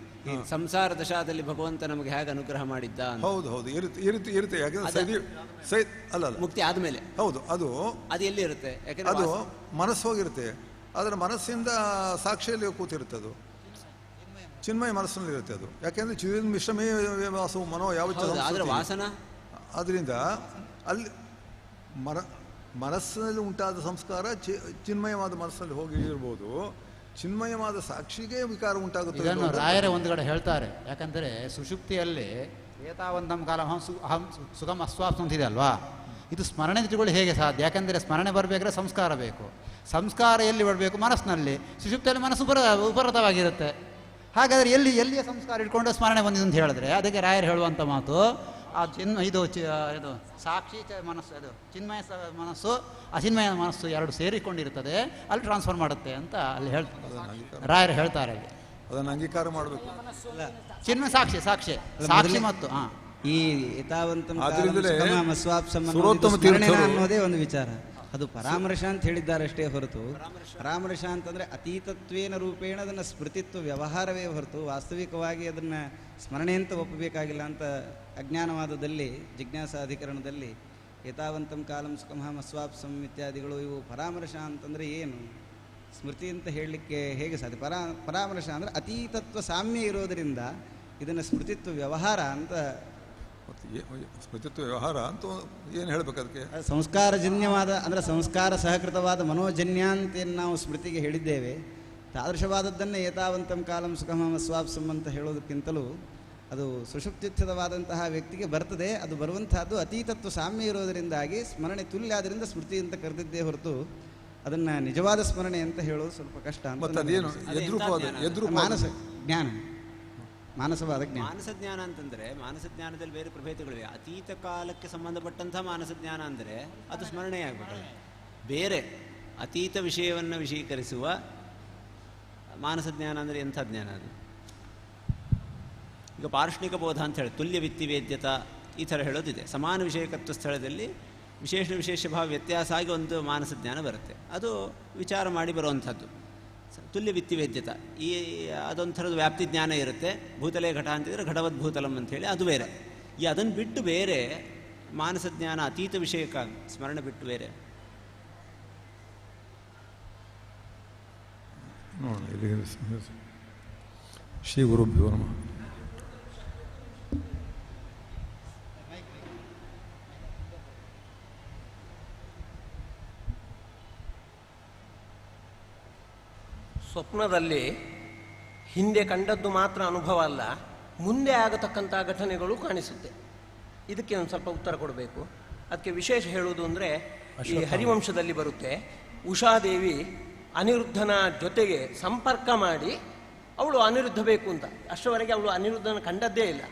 ಸಂಸಾರ ದಶಾದಲ್ಲಿ ಭಗವಂತ ನಮಗೆ ಹೇಗೆ ಅನುಗ್ರಹ ಮಾಡಿದ್ದ? ಹೌದು, ಇರುತ್ತೆ. ಯಾಕಂದ್ರೆ ಅಲ್ಲ ಮುಕ್ತಿ ಆದ್ಮೇಲೆ ಹೌದು, ಅದು ಎಲ್ಲಿ ಇರುತ್ತೆ? ಯಾಕಂದ್ರೆ ಅದು ಮನಸ್ಸು ಹೋಗಿರುತ್ತೆ. ಅದರ ಮನಸ್ಸಿಂದ ಸಾಕ್ಷಿಯಲ್ಲಿ ಕೂತಿರುತ್ತೆ. ಅದು ಚಿನ್ಮಯ ಮನಸ್ಸಿನಲ್ಲಿ ಇರುತ್ತೆ. ಅದು ಯಾಕೆಂದ್ರೆ ಚಿನ್ನ ಮಿಶ್ರಮೇ ವಾಸವು ಮನೋ ಯಾವ ವಾಸನ. ಅದರಿಂದ ಅಲ್ಲಿ ಮನಸ್ಸಿನಲ್ಲಿ ಉಂಟಾದ ಸಂಸ್ಕಾರ ಚಿನ್ಮಯವಾದ ಮನಸ್ಸಿನಲ್ಲಿ ಹೋಗಿ ಇರ್ಬೋದು. ಚಿನ್ಮಯವಾದ ಸಾಕ್ಷಿಗೆ ವಿಕಾರ ಉಂಟಾಗುತ್ತೆ. ಇದನ್ನು ರಾಯರೇ ಒಂದು ಕಡೆ ಹೇಳ್ತಾರೆ. ಯಾಕಂದರೆ ಸುಷುಪ್ತಿಯಲ್ಲಿ ಏತಾವಂತಂ ಕಾಲ ಸುಖಂ ಅಸ್ವಾಪ್ತು ಅಂತಿದೆ ಅಲ್ವಾ, ಇದು ಸ್ಮರಣೆ ಇಟ್ಟುಕೊಳ್ಳಿ ಹೇಗೆ ಸಾಧ್ಯ? ಯಾಕಂದರೆ ಸ್ಮರಣೆ ಬರಬೇಕಾದ್ರೆ ಸಂಸ್ಕಾರ ಬೇಕು. ಸಂಸ್ಕಾರ ಎಲ್ಲಿ ಬರಬೇಕು? ಮನಸ್ಸಿನಲ್ಲಿ. ಸುಷುಪ್ತಿಯಲ್ಲಿ ಮನಸ್ಸು ಉಪರತವಾಗಿರುತ್ತೆ. ಹಾಗಾದರೆ ಎಲ್ಲಿಯ ಸಂಸ್ಕಾರ ಇಟ್ಕೊಂಡು ಸ್ಮರಣೆ ಬಂದಿದೆ ಅಂತ ಹೇಳಿದ್ರೆ ಅದಕ್ಕೆ ರಾಯರು ಹೇಳುವಂಥ ಮಾತು, ಆ ಇದು ಸಾಕ್ಷಿ ಮನಸ್ಸು, ಅದು ಚಿನ್ಮಯ ಮನಸ್ಸು ಅಚಿನ್ಮಯ ಮನಸ್ಸು ಎರಡು ಸೇರಿಕೊಂಡಿರ್ತದೆ, ಅಲ್ಲಿ ಟ್ರಾನ್ಸ್ಫರ್ ಮಾಡುತ್ತೆ ಅಂತ ಅಲ್ಲಿ ರಾಯರು ಹೇಳ್ತಾರೆ. ಅಲ್ಲಿ ಅದನ್ನು ಅಂಗೀಕಾರ ಮಾಡಬೇಕು. ಚಿನ್ಮಯ ಸಾಕ್ಷಿ ಮತ್ತು ಈ ಅನ್ನೋದೇ ಒಂದು ವಿಚಾರ. ಅದು ಪರಾಮರ್ಶ ಅಂತ ಹೇಳಿದ್ದಾರೆ ಅಷ್ಟೇ ಹೊರತು, ಪರಾಮರ್ಶ ಅಂತಂದರೆ ಅತೀತತ್ವೇನ ರೂಪೇಣ ಅದನ್ನು ಸ್ಮೃತಿತ್ವ ವ್ಯವಹಾರವೇ ಹೊರತು ವಾಸ್ತವಿಕವಾಗಿ ಅದನ್ನು ಸ್ಮರಣೆ ಅಂತ ಒಪ್ಪಬೇಕಾಗಿಲ್ಲ ಅಂತ ಅಜ್ಞಾನವಾದದಲ್ಲಿ ಜಿಜ್ಞಾಸಾಧಿಕರಣದಲ್ಲಿ ಏತಾವಂತಂ ಕಾಲಂ ಸುಖಮಹಂ ಅಸ್ವಾಪ್ಸಂ ಇತ್ಯಾದಿಗಳು ಇವು ಪರಾಮರ್ಶ ಅಂತಂದರೆ ಏನು? ಸ್ಮೃತಿ ಅಂತ ಹೇಳಲಿಕ್ಕೆ ಹೇಗೆ ಸಾಧ್ಯ? ಪರಾಮರ್ಶ ಅಂದರೆ ಅತೀತತ್ವ ಸಾಮ್ಯ ಇರೋದರಿಂದ ಇದನ್ನು ಸ್ಮೃತಿತ್ವ ವ್ಯವಹಾರ ಅಂತ. ಸ್ಮೃತಿತ್ವ ವ್ಯವಹಾರ ಅಂತ ಏನು ಹೇಳಬೇಕು? ಅದಕ್ಕೆ ಸಂಸ್ಕಾರಜನ್ಯವಾದ ಅಂದರೆ ಸಂಸ್ಕಾರ ಸಹಕೃತವಾದ ಮನೋಜನ್ಯ ಅಂತೇನು ನಾವು ಸ್ಮೃತಿಗೆ ಹೇಳಿದ್ದೇವೆ. ತಾದೃಶವಾದದ್ದನ್ನು ಏತಾವಂತಂ ಕಾಲಂ ಸುಖಮಹಂ ಅಸ್ವಾಪ್ಸಂ ಅಂತ ಹೇಳೋದಕ್ಕಿಂತಲೂ ಅದು ಸುಷುಪ್ತಿಸ್ಥಿತವಾದಂತಹ ವ್ಯಕ್ತಿಗೆ ಬರ್ತದೆ. ಅದು ಬರುವಂತಹದ್ದು ಅತೀತತ್ವ ಸಾಮ್ಯ ಇರೋದರಿಂದಾಗಿ ಸ್ಮರಣೆ ತುಲ್ಯ, ಆದ್ದರಿಂದ ಸ್ಮೃತಿ ಅಂತ ಕರೆದಿದ್ದೇ ಹೊರತು ಅದನ್ನು ನಿಜವಾದ ಸ್ಮರಣೆ ಅಂತ ಹೇಳೋದು ಸ್ವಲ್ಪ ಕಷ್ಟ ಅಂತ. ಮಾನಸ ಜ್ಞಾನ, ಮಾನಸವಾದ ಜ್ಞಾನ. ಮಾನಸಜ್ಞಾನ ಅಂತಂದರೆ ಮಾನಸಜ್ಞಾನದಲ್ಲಿ ಬೇರೆ ಪ್ರಭೇದಗಳಿವೆ. ಅತೀತ ಕಾಲಕ್ಕೆ ಸಂಬಂಧಪಟ್ಟಂಥ ಮಾನಸಜ್ಞಾನ ಅಂದರೆ ಅದು ಸ್ಮರಣೆ ಆಗ್ಬಿಟ್ಟದೆ. ಬೇರೆ ಅತೀತ ವಿಷಯವನ್ನು ವಿಷೀಕರಿಸುವ ಮಾನಸಜ್ಞಾನ ಅಂದರೆ ಎಂಥ ಜ್ಞಾನ ಅದು? ಈಗ ಪಾರ್ಷ್ಣಿಕ ಬೋಧ ಅಂತ ಹೇಳಿ ತುಲ್ಯ ವಿತ್ತಿವೇದ್ಯತ ಈ ಥರ ಹೇಳೋದಿದೆ. ಸಮಾನ ವಿಷಯಕತ್ವ ಸ್ಥಳದಲ್ಲಿ ವಿಶೇಷ ಭಾವ ವ್ಯತ್ಯಾಸ ಆಗಿ ಒಂದು ಮಾನಸಜ್ಞಾನ ಬರುತ್ತೆ. ಅದು ವಿಚಾರ ಮಾಡಿ ಬರುವಂಥದ್ದು ತುಲ್ಯ ವಿತ್ತಿವೇದ್ಯತ. ಅದೊಂಥರದ ವ್ಯಾಪ್ತಿ ಜ್ಞಾನ ಇರುತ್ತೆ. ಭೂತಲೇ ಘಟ ಅಂತಿದ್ರೆ ಘಟವದ್ ಭೂತಲಂ ಅಂಥೇಳಿ ಅದು ಬೇರೆ. ಅದನ್ನು ಬಿಟ್ಟು ಬೇರೆ ಮಾನಸಜ್ಞಾನ ಅತೀತ ವಿಷಯಕ್ಕಾಗಿ ಸ್ಮರಣೆ ಬಿಟ್ಟು ಬೇರೆ ನೋಡೋಣ ಇಲ್ಲಿ ಶ್ರೀ ಗುರುಭ್ಯೋ ನಮಃ. ಸ್ವಪ್ನದಲ್ಲಿ ಹಿಂದೆ ಕಂಡದ್ದು ಮಾತ್ರ ಅನುಭವ ಅಲ್ಲ, ಮುಂದೆ ಆಗತಕ್ಕಂಥ ಘಟನೆಗಳು ಕಾಣಿಸುತ್ತೆ. ಇದಕ್ಕೆ ಒಂದು ಸ್ವಲ್ಪ ಉತ್ತರ ಕೊಡಬೇಕು. ಅದಕ್ಕೆ ವಿಶೇಷ ಹೇಳುವುದು ಅಂದರೆ, ಈ ಹರಿವಂಶದಲ್ಲಿ ಬರುತ್ತೆ, ಉಷಾದೇವಿ ಅನಿರುದ್ಧನ ಜೊತೆಗೆ ಸಂಪರ್ಕ ಮಾಡಿ ಅವಳು ಅನಿರುದ್ಧ ಬೇಕು ಅಂತ. ಅಷ್ಟರವರೆಗೆ ಅವಳು ಅನಿರುದ್ಧನ ಕಂಡದ್ದೇ ಇಲ್ಲ.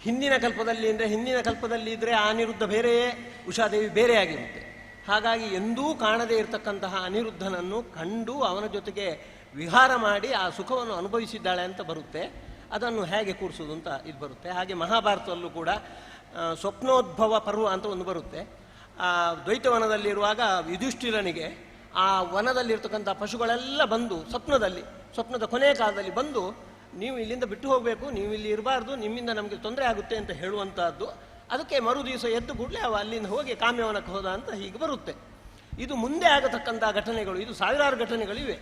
ಹಿಂದಿನ ಕಲ್ಪದಲ್ಲಿ ಇದ್ದರೆ ಆ ಅನಿರುದ್ಧ ಬೇರೆಯೇ, ಉಷಾದೇವಿ ಬೇರೆ ಆಗಿರುತ್ತೆ. ಹಾಗಾಗಿ ಎಂದೂ ಕಾಣದೇ ಇರತಕ್ಕಂತಹ ಅನಿರುದ್ಧನನ್ನು ಕಂಡು ಅವನ ಜೊತೆಗೆ ವಿಹಾರ ಮಾಡಿ ಆ ಸುಖವನ್ನು ಅನುಭವಿಸಿದ್ದಾಳೆ ಅಂತ ಬರುತ್ತೆ. ಅದನ್ನು ಹೇಗೆ ಕೂರಿಸೋದು ಅಂತ ಇದು ಬರುತ್ತೆ. ಹಾಗೆ ಮಹಾಭಾರತದಲ್ಲೂ ಕೂಡ ಸ್ವಪ್ನೋದ್ಭವ ಪರ್ವ ಅಂತ ಒಂದು ಬರುತ್ತೆ. ಆ ದ್ವೈತವನದಲ್ಲಿರುವಾಗ ಯುಧಿಷ್ಠಿರನಿಗೆ ಆ ವನದಲ್ಲಿರ್ತಕ್ಕಂಥ ಪಶುಗಳೆಲ್ಲ ಬಂದು ಸ್ವಪ್ನದ ಕೊನೆಯ ಕಾಲದಲ್ಲಿ ಬಂದು, ನೀವು ಇಲ್ಲಿಂದ ಬಿಟ್ಟು ಹೋಗಬೇಕು, ನೀವು ಇಲ್ಲಿ ಇರಬಾರ್ದು, ನಿಮ್ಮಿಂದ ನಮಗೆ ತೊಂದರೆ ಆಗುತ್ತೆ ಅಂತ ಹೇಳುವಂತಹದ್ದು. ಅದಕ್ಕೆ ಮರು ದಿವಸ ಎದ್ದು ಕೂಡಲೇ ಅವ ಅಲ್ಲಿಂದ ಹೋಗಿ ಕಾಮ್ಯವನಕ್ಕೆ ಹೋದ ಅಂತ ಹೀಗೆ ಬರುತ್ತೆ. ಇದು ಮುಂದೆ ಆಗತಕ್ಕಂಥ ಘಟನೆಗಳು. ಇದು ಸಾವಿರಾರು ಘಟನೆಗಳಿವೆ.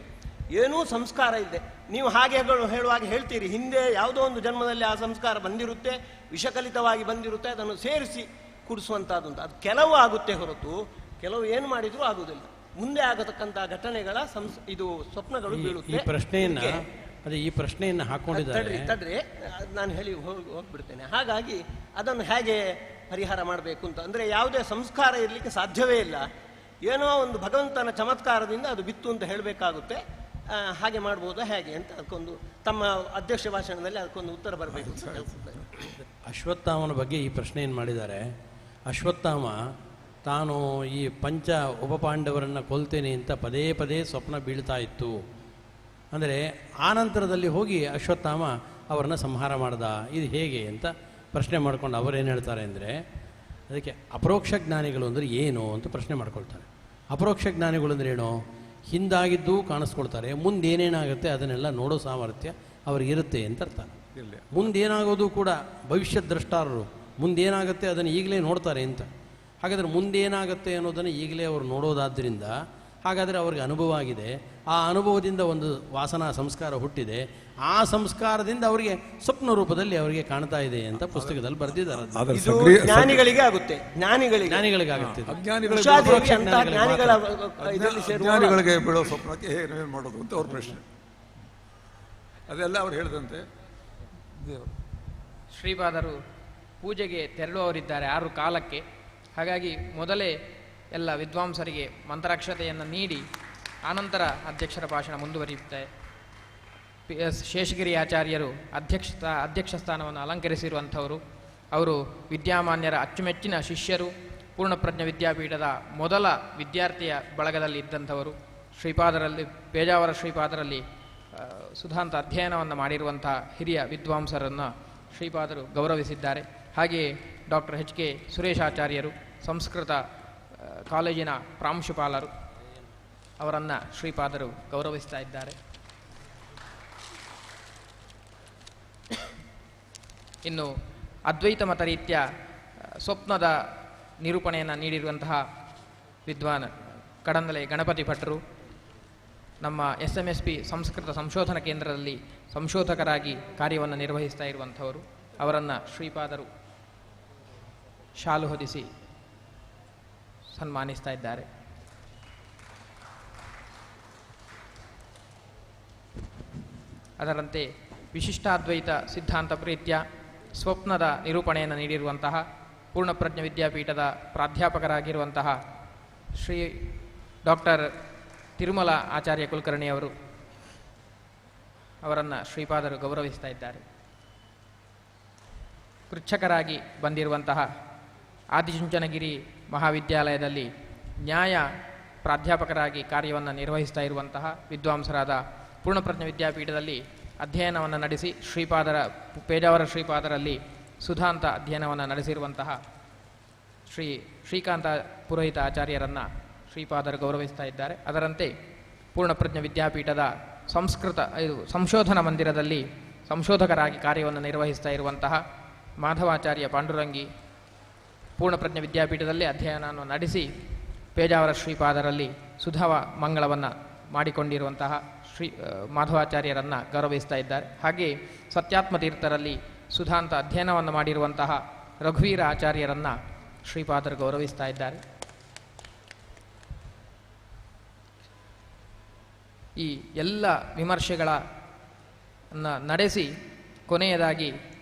ಏನೂ ಸಂಸ್ಕಾರ ಇದೆ. ನೀವು ಹಾಗೆ ಹೇಳುವಾಗ ಹೇಳ್ತೀರಿ, ಹಿಂದೆ ಯಾವುದೋ ಒಂದು ಜನ್ಮದಲ್ಲಿ ಆ ಸಂಸ್ಕಾರ ಬಂದಿರುತ್ತೆ, ವಿಷಕಲಿತವಾಗಿ ಬಂದಿರುತ್ತೆ, ಅದನ್ನು ಸೇರಿಸಿ ಕೂಡಿಸುವಂಥದ್ದು ಅಂತ. ಅದು ಕೆಲವು ಆಗುತ್ತೆ ಹೊರತು ಕೆಲವು ಏನು ಮಾಡಿದರೂ ಆಗುವುದಿಲ್ಲ. ಮುಂದೆ ಆಗತಕ್ಕಂಥ ಘಟನೆಗಳ ಇದು ಸ್ವಪ್ನಗಳು ಬೀಳುತ್ತೆ. ಈ ಪ್ರಶ್ನೆಯನ್ನು ಹಾಕೊಂಡಿದ್ದಾರೆ. ತಡ್ರಿ, ನಾನು ಹೇಳಿ ಹೋಗ್ಬಿಡ್ತೇನೆ. ಹಾಗಾಗಿ ಅದನ್ನು ಹೇಗೆ ಪರಿಹಾರ ಮಾಡಬೇಕು ಅಂತ ಅಂದರೆ, ಯಾವುದೇ ಸಂಸ್ಕಾರ ಇರಲಿಕ್ಕೆ ಸಾಧ್ಯವೇ ಇಲ್ಲ. ಏನೋ ಒಂದು ಭಗವಂತನ ಚಮತ್ಕಾರದಿಂದ ಅದು ಬಿತ್ತು ಅಂತ ಹೇಳಬೇಕಾಗುತ್ತೆ. ಹಾಗೆ ಮಾಡ್ಬೋದಾ ಹೇಗೆ ಅಂತ ಅದಕ್ಕೊಂದು ತಮ್ಮ ಅಧ್ಯಕ್ಷ ಭಾಷಣದಲ್ಲಿ ಅದಕ್ಕೊಂದು ಉತ್ತರ ಬರಬೇಕು ಅಂತ ಹೇಳ್ತಾರೆ. ಅಶ್ವತ್ಥಾಮನ ಬಗ್ಗೆ ಈ ಪ್ರಶ್ನೆಯನ್ನು ಮಾಡಿದ್ದಾರೆ. ಅಶ್ವತ್ಥಾಮ ತಾನು ಈ ಪಂಚ ಉಪಪಾಂಡವರನ್ನು ಕೊಲ್ತೇನೆ ಅಂತ ಪದೇ ಪದೇ ಸ್ವಪ್ನ ಬೀಳ್ತಾ ಇತ್ತು. ಅಂದರೆ ಆನಂತರದಲ್ಲಿ ಹೋಗಿ ಅಶ್ವತ್ಥಾಮ ಅವರನ್ನು ಸಂಹಾರ ಮಾಡ್ದ. ಇದು ಹೇಗೆ ಅಂತ ಪ್ರಶ್ನೆ ಮಾಡ್ಕೊಂಡು ಅವರೇನು ಹೇಳ್ತಾರೆ ಅಂದರೆ, ಅದಕ್ಕೆ ಅಪರೋಕ್ಷ ಜ್ಞಾನಿಗಳು ಅಂದರೆ ಏನು ಅಂತ ಪ್ರಶ್ನೆ ಮಾಡ್ಕೊಳ್ತಾರೆ. ಅಪರೋಕ್ಷ ಜ್ಞಾನಿಗಳು ಅಂದರೆ ಏನು? ಹಿಂದಾಗಿದ್ದು ಕಾಣಿಸ್ಕೊಳ್ತಾರೆ, ಮುಂದೇನೇನಾಗುತ್ತೆ ಅದನ್ನೆಲ್ಲ ನೋಡೋ ಸಾಮರ್ಥ್ಯ ಅವ್ರಿಗಿರುತ್ತೆ ಅಂತ ಅರ್ಥ. ಮುಂದೇನಾಗೋದು ಕೂಡ ಭವಿಷ್ಯ ದ್ರಷ್ಟಾರರು, ಮುಂದೇನಾಗುತ್ತೆ ಅದನ್ನು ಈಗಲೇ ನೋಡ್ತಾರೆ ಅಂತ. ಹಾಗಾದರೆ ಮುಂದೇನಾಗುತ್ತೆ ಅನ್ನೋದನ್ನು ಈಗಲೇ ಅವರು ನೋಡೋದಾದ್ದರಿಂದ ಹಾಗಾದರೆ ಅವ್ರಿಗೆ ಅನುಭವ ಆಗಿದೆ. ಆ ಅನುಭವದಿಂದ ಒಂದು ವಾಸನಾ ಸಂಸ್ಕಾರ ಹುಟ್ಟಿದೆ. ಆ ಸಂಸ್ಕಾರದಿಂದ ಅವರಿಗೆ ಸ್ವಪ್ನ ರೂಪದಲ್ಲಿ ಅವರಿಗೆ ಕಾಣ್ತಾ ಇದೆ ಅಂತ ಪುಸ್ತಕದಲ್ಲಿ ಬರೆದಿದ್ದಾರೆ. ಜ್ಞಾನಿಗಳಿಗೆ ಆಗುತ್ತೆ, ಜ್ಞಾನಿಗಳಿಗೆ ಆಗುತ್ತೆ. ಜ್ಞಾನಿಗಳಿಗೆ ಬೀಳೋ ಸ್ವಪ್ನಕ್ಕೆ ಹೇಗೆ ನಾವೇನು ಮಾಡೋದು ಅಂತ ಅವ್ರ ಪ್ರಶ್ನೆ. ಅದೆಲ್ಲ ಅವ್ರು ಹೇಳಿದಂತೆ ದೇವರು ಶ್ರೀಪಾದರು ಪೂಜೆಗೆ ತೆರಳುವವರಿದ್ದಾರೆ 6 ಕಾಲಕ್ಕೆ. ಹಾಗಾಗಿ ಮೊದಲೇ ಎಲ್ಲ ವಿದ್ವಾಂಸರಿಗೆ ಮಂತ್ರಾಕ್ಷತೆಯನ್ನು ನೀಡಿ ಆನಂತರ ಅಧ್ಯಕ್ಷರ ಭಾಷಣ ಮುಂದುವರಿಯುತ್ತೆ. ಶೇಷಗಿರಿ ಆಚಾರ್ಯರು ಅಧ್ಯಕ್ಷ ಸ್ಥಾನವನ್ನು ಅಲಂಕರಿಸಿರುವಂಥವರು. ಅವರು ವಿದ್ಯಾಮಾನ್ಯರ ಅಚ್ಚುಮೆಚ್ಚಿನ ಶಿಷ್ಯರು. ಪೂರ್ಣಪ್ರಜ್ಞ ವಿದ್ಯಾಪೀಠದ ಮೊದಲ ವಿದ್ಯಾರ್ಥಿಯ ಬಳಗದಲ್ಲಿ ಇದ್ದಂಥವರು. ಪೇಜಾವರ ಶ್ರೀಪಾದರಲ್ಲಿ ಸುಧಾಂತ ಅಧ್ಯಯನವನ್ನು ಮಾಡಿರುವಂಥ ಹಿರಿಯ ವಿದ್ವಾಂಸರನ್ನು ಶ್ರೀಪಾದರು ಗೌರವಿಸಿದ್ದಾರೆ. ಹಾಗೆಯೇ ಡಾಕ್ಟರ್ HK ಸುರೇಶಾಚಾರ್ಯರು ಸಂಸ್ಕೃತ ಕಾಲೇಜಿನ ಪ್ರಾಂಶುಪಾಲರು, ಅವರನ್ನು ಶ್ರೀಪಾದರು ಗೌರವಿಸ್ತಾ ಇದ್ದಾರೆ. ಇನ್ನು ಅದ್ವೈತ ಮತ ರೀತ್ಯ ಸ್ವಪ್ನದ ನಿರೂಪಣೆಯನ್ನು ನೀಡಿರುವಂತಹ ವಿದ್ವಾನ್ ಕಡಂದಲೆ ಗಣಪತಿ ಭಟ್ರು ನಮ್ಮ SMSP ಸಂಸ್ಕೃತ ಸಂಶೋಧನಾ ಕೇಂದ್ರದಲ್ಲಿ ಸಂಶೋಧಕರಾಗಿ ಕಾರ್ಯವನ್ನು ನಿರ್ವಹಿಸ್ತಾ ಇರುವಂಥವರು. ಅವರನ್ನು ಶ್ರೀಪಾದರು ಶಾಲು ಹೊದಿಸಿ ಸನ್ಮಾನಿಸ್ತಾ ಇದ್ದಾರೆ. ಅದರಂತೆ ವಿಶಿಷ್ಟಾದ್ವೈತ ಸಿದ್ಧಾಂತ ಪ್ರೀತ್ಯ ಸ್ವಪ್ನದ ನಿರೂಪಣೆಯನ್ನು ನೀಡಿರುವಂತಹ ಪೂರ್ಣಪ್ರಜ್ಞ ವಿದ್ಯಾಪೀಠದ ಪ್ರಾಧ್ಯಾಪಕರಾಗಿರುವಂತಹ ಶ್ರೀ ಡಾಕ್ಟರ್ ತಿರುಮಲ ಆಚಾರ್ಯ ಕುಲಕರ್ಣಿಯವರು, ಅವರನ್ನು ಶ್ರೀಪಾದರು ಗೌರವಿಸ್ತಾ ಇದ್ದಾರೆ. ಪೃಚ್ಛಕರಾಗಿ ಬಂದಿರುವಂತಹ ಆದಿಚುಂಚನಗಿರಿ ಮಹಾವಿದ್ಯಾಲಯದಲ್ಲಿ ನ್ಯಾಯ ಪ್ರಾಧ್ಯಾಪಕರಾಗಿ ಕಾರ್ಯವನ್ನು ನಿರ್ವಹಿಸ್ತಾ ಇರುವಂತಹ ವಿದ್ವಾಂಸರಾದ ಪೂರ್ಣಪ್ರಜ್ಞ ವಿದ್ಯಾಪೀಠದಲ್ಲಿ ಅಧ್ಯಯನವನ್ನು ನಡೆಸಿ ಪೇಜಾವರ ಶ್ರೀಪಾದರಲ್ಲಿ ಸುಧಾಂತ ಅಧ್ಯಯನವನ್ನು ನಡೆಸಿರುವಂತಹ ಶ್ರೀಕಾಂತ ಪುರೋಹಿತ ಆಚಾರ್ಯರನ್ನು ಶ್ರೀಪಾದರು ಗೌರವಿಸ್ತಾ ಇದ್ದಾರೆ. ಅದರಂತೆ ಪೂರ್ಣಪ್ರಜ್ಞ ವಿದ್ಯಾಪೀಠದ ಸಂಶೋಧನಾ ಮಂದಿರದಲ್ಲಿ ಸಂಶೋಧಕರಾಗಿ ಕಾರ್ಯವನ್ನು ನಿರ್ವಹಿಸ್ತಾ ಇರುವಂತಹ ಮಾಧವಾಚಾರ್ಯ ಪಾಂಡುರಂಗಿ ಪೂರ್ಣಪ್ರಜ್ಞ ವಿದ್ಯಾಪೀಠದಲ್ಲಿ ಅಧ್ಯಯನವನ್ನು ನಡೆಸಿ ಪೇಜಾವರ ಶ್ರೀಪಾದರಲ್ಲಿ ಸುಧಾ ಮಂಗಳವನ್ನು ಮಾಡಿಕೊಂಡಿರುವಂತಹ ಶ್ರೀ ಮಾಧವಾಚಾರ್ಯರನ್ನು ಗೌರವಿಸ್ತಾ ಇದ್ದಾರೆ. ಹಾಗೆ ಸತ್ಯಾತ್ಮ ತೀರ್ಥರಲ್ಲಿ ಸುಧಾಂತ ಅಧ್ಯಯನವನ್ನು ಮಾಡಿರುವಂತಹ ರಘುವೀರ ಆಚಾರ್ಯರನ್ನು ಶ್ರೀಪಾದರು ಗೌರವಿಸ್ತಾ ಇದ್ದಾರೆ. ಈ ಎಲ್ಲ ವಿಮರ್ಶೆಗಳನ್ನು ನಡೆಸಿ ಕೊನೆಯದಾಗಿ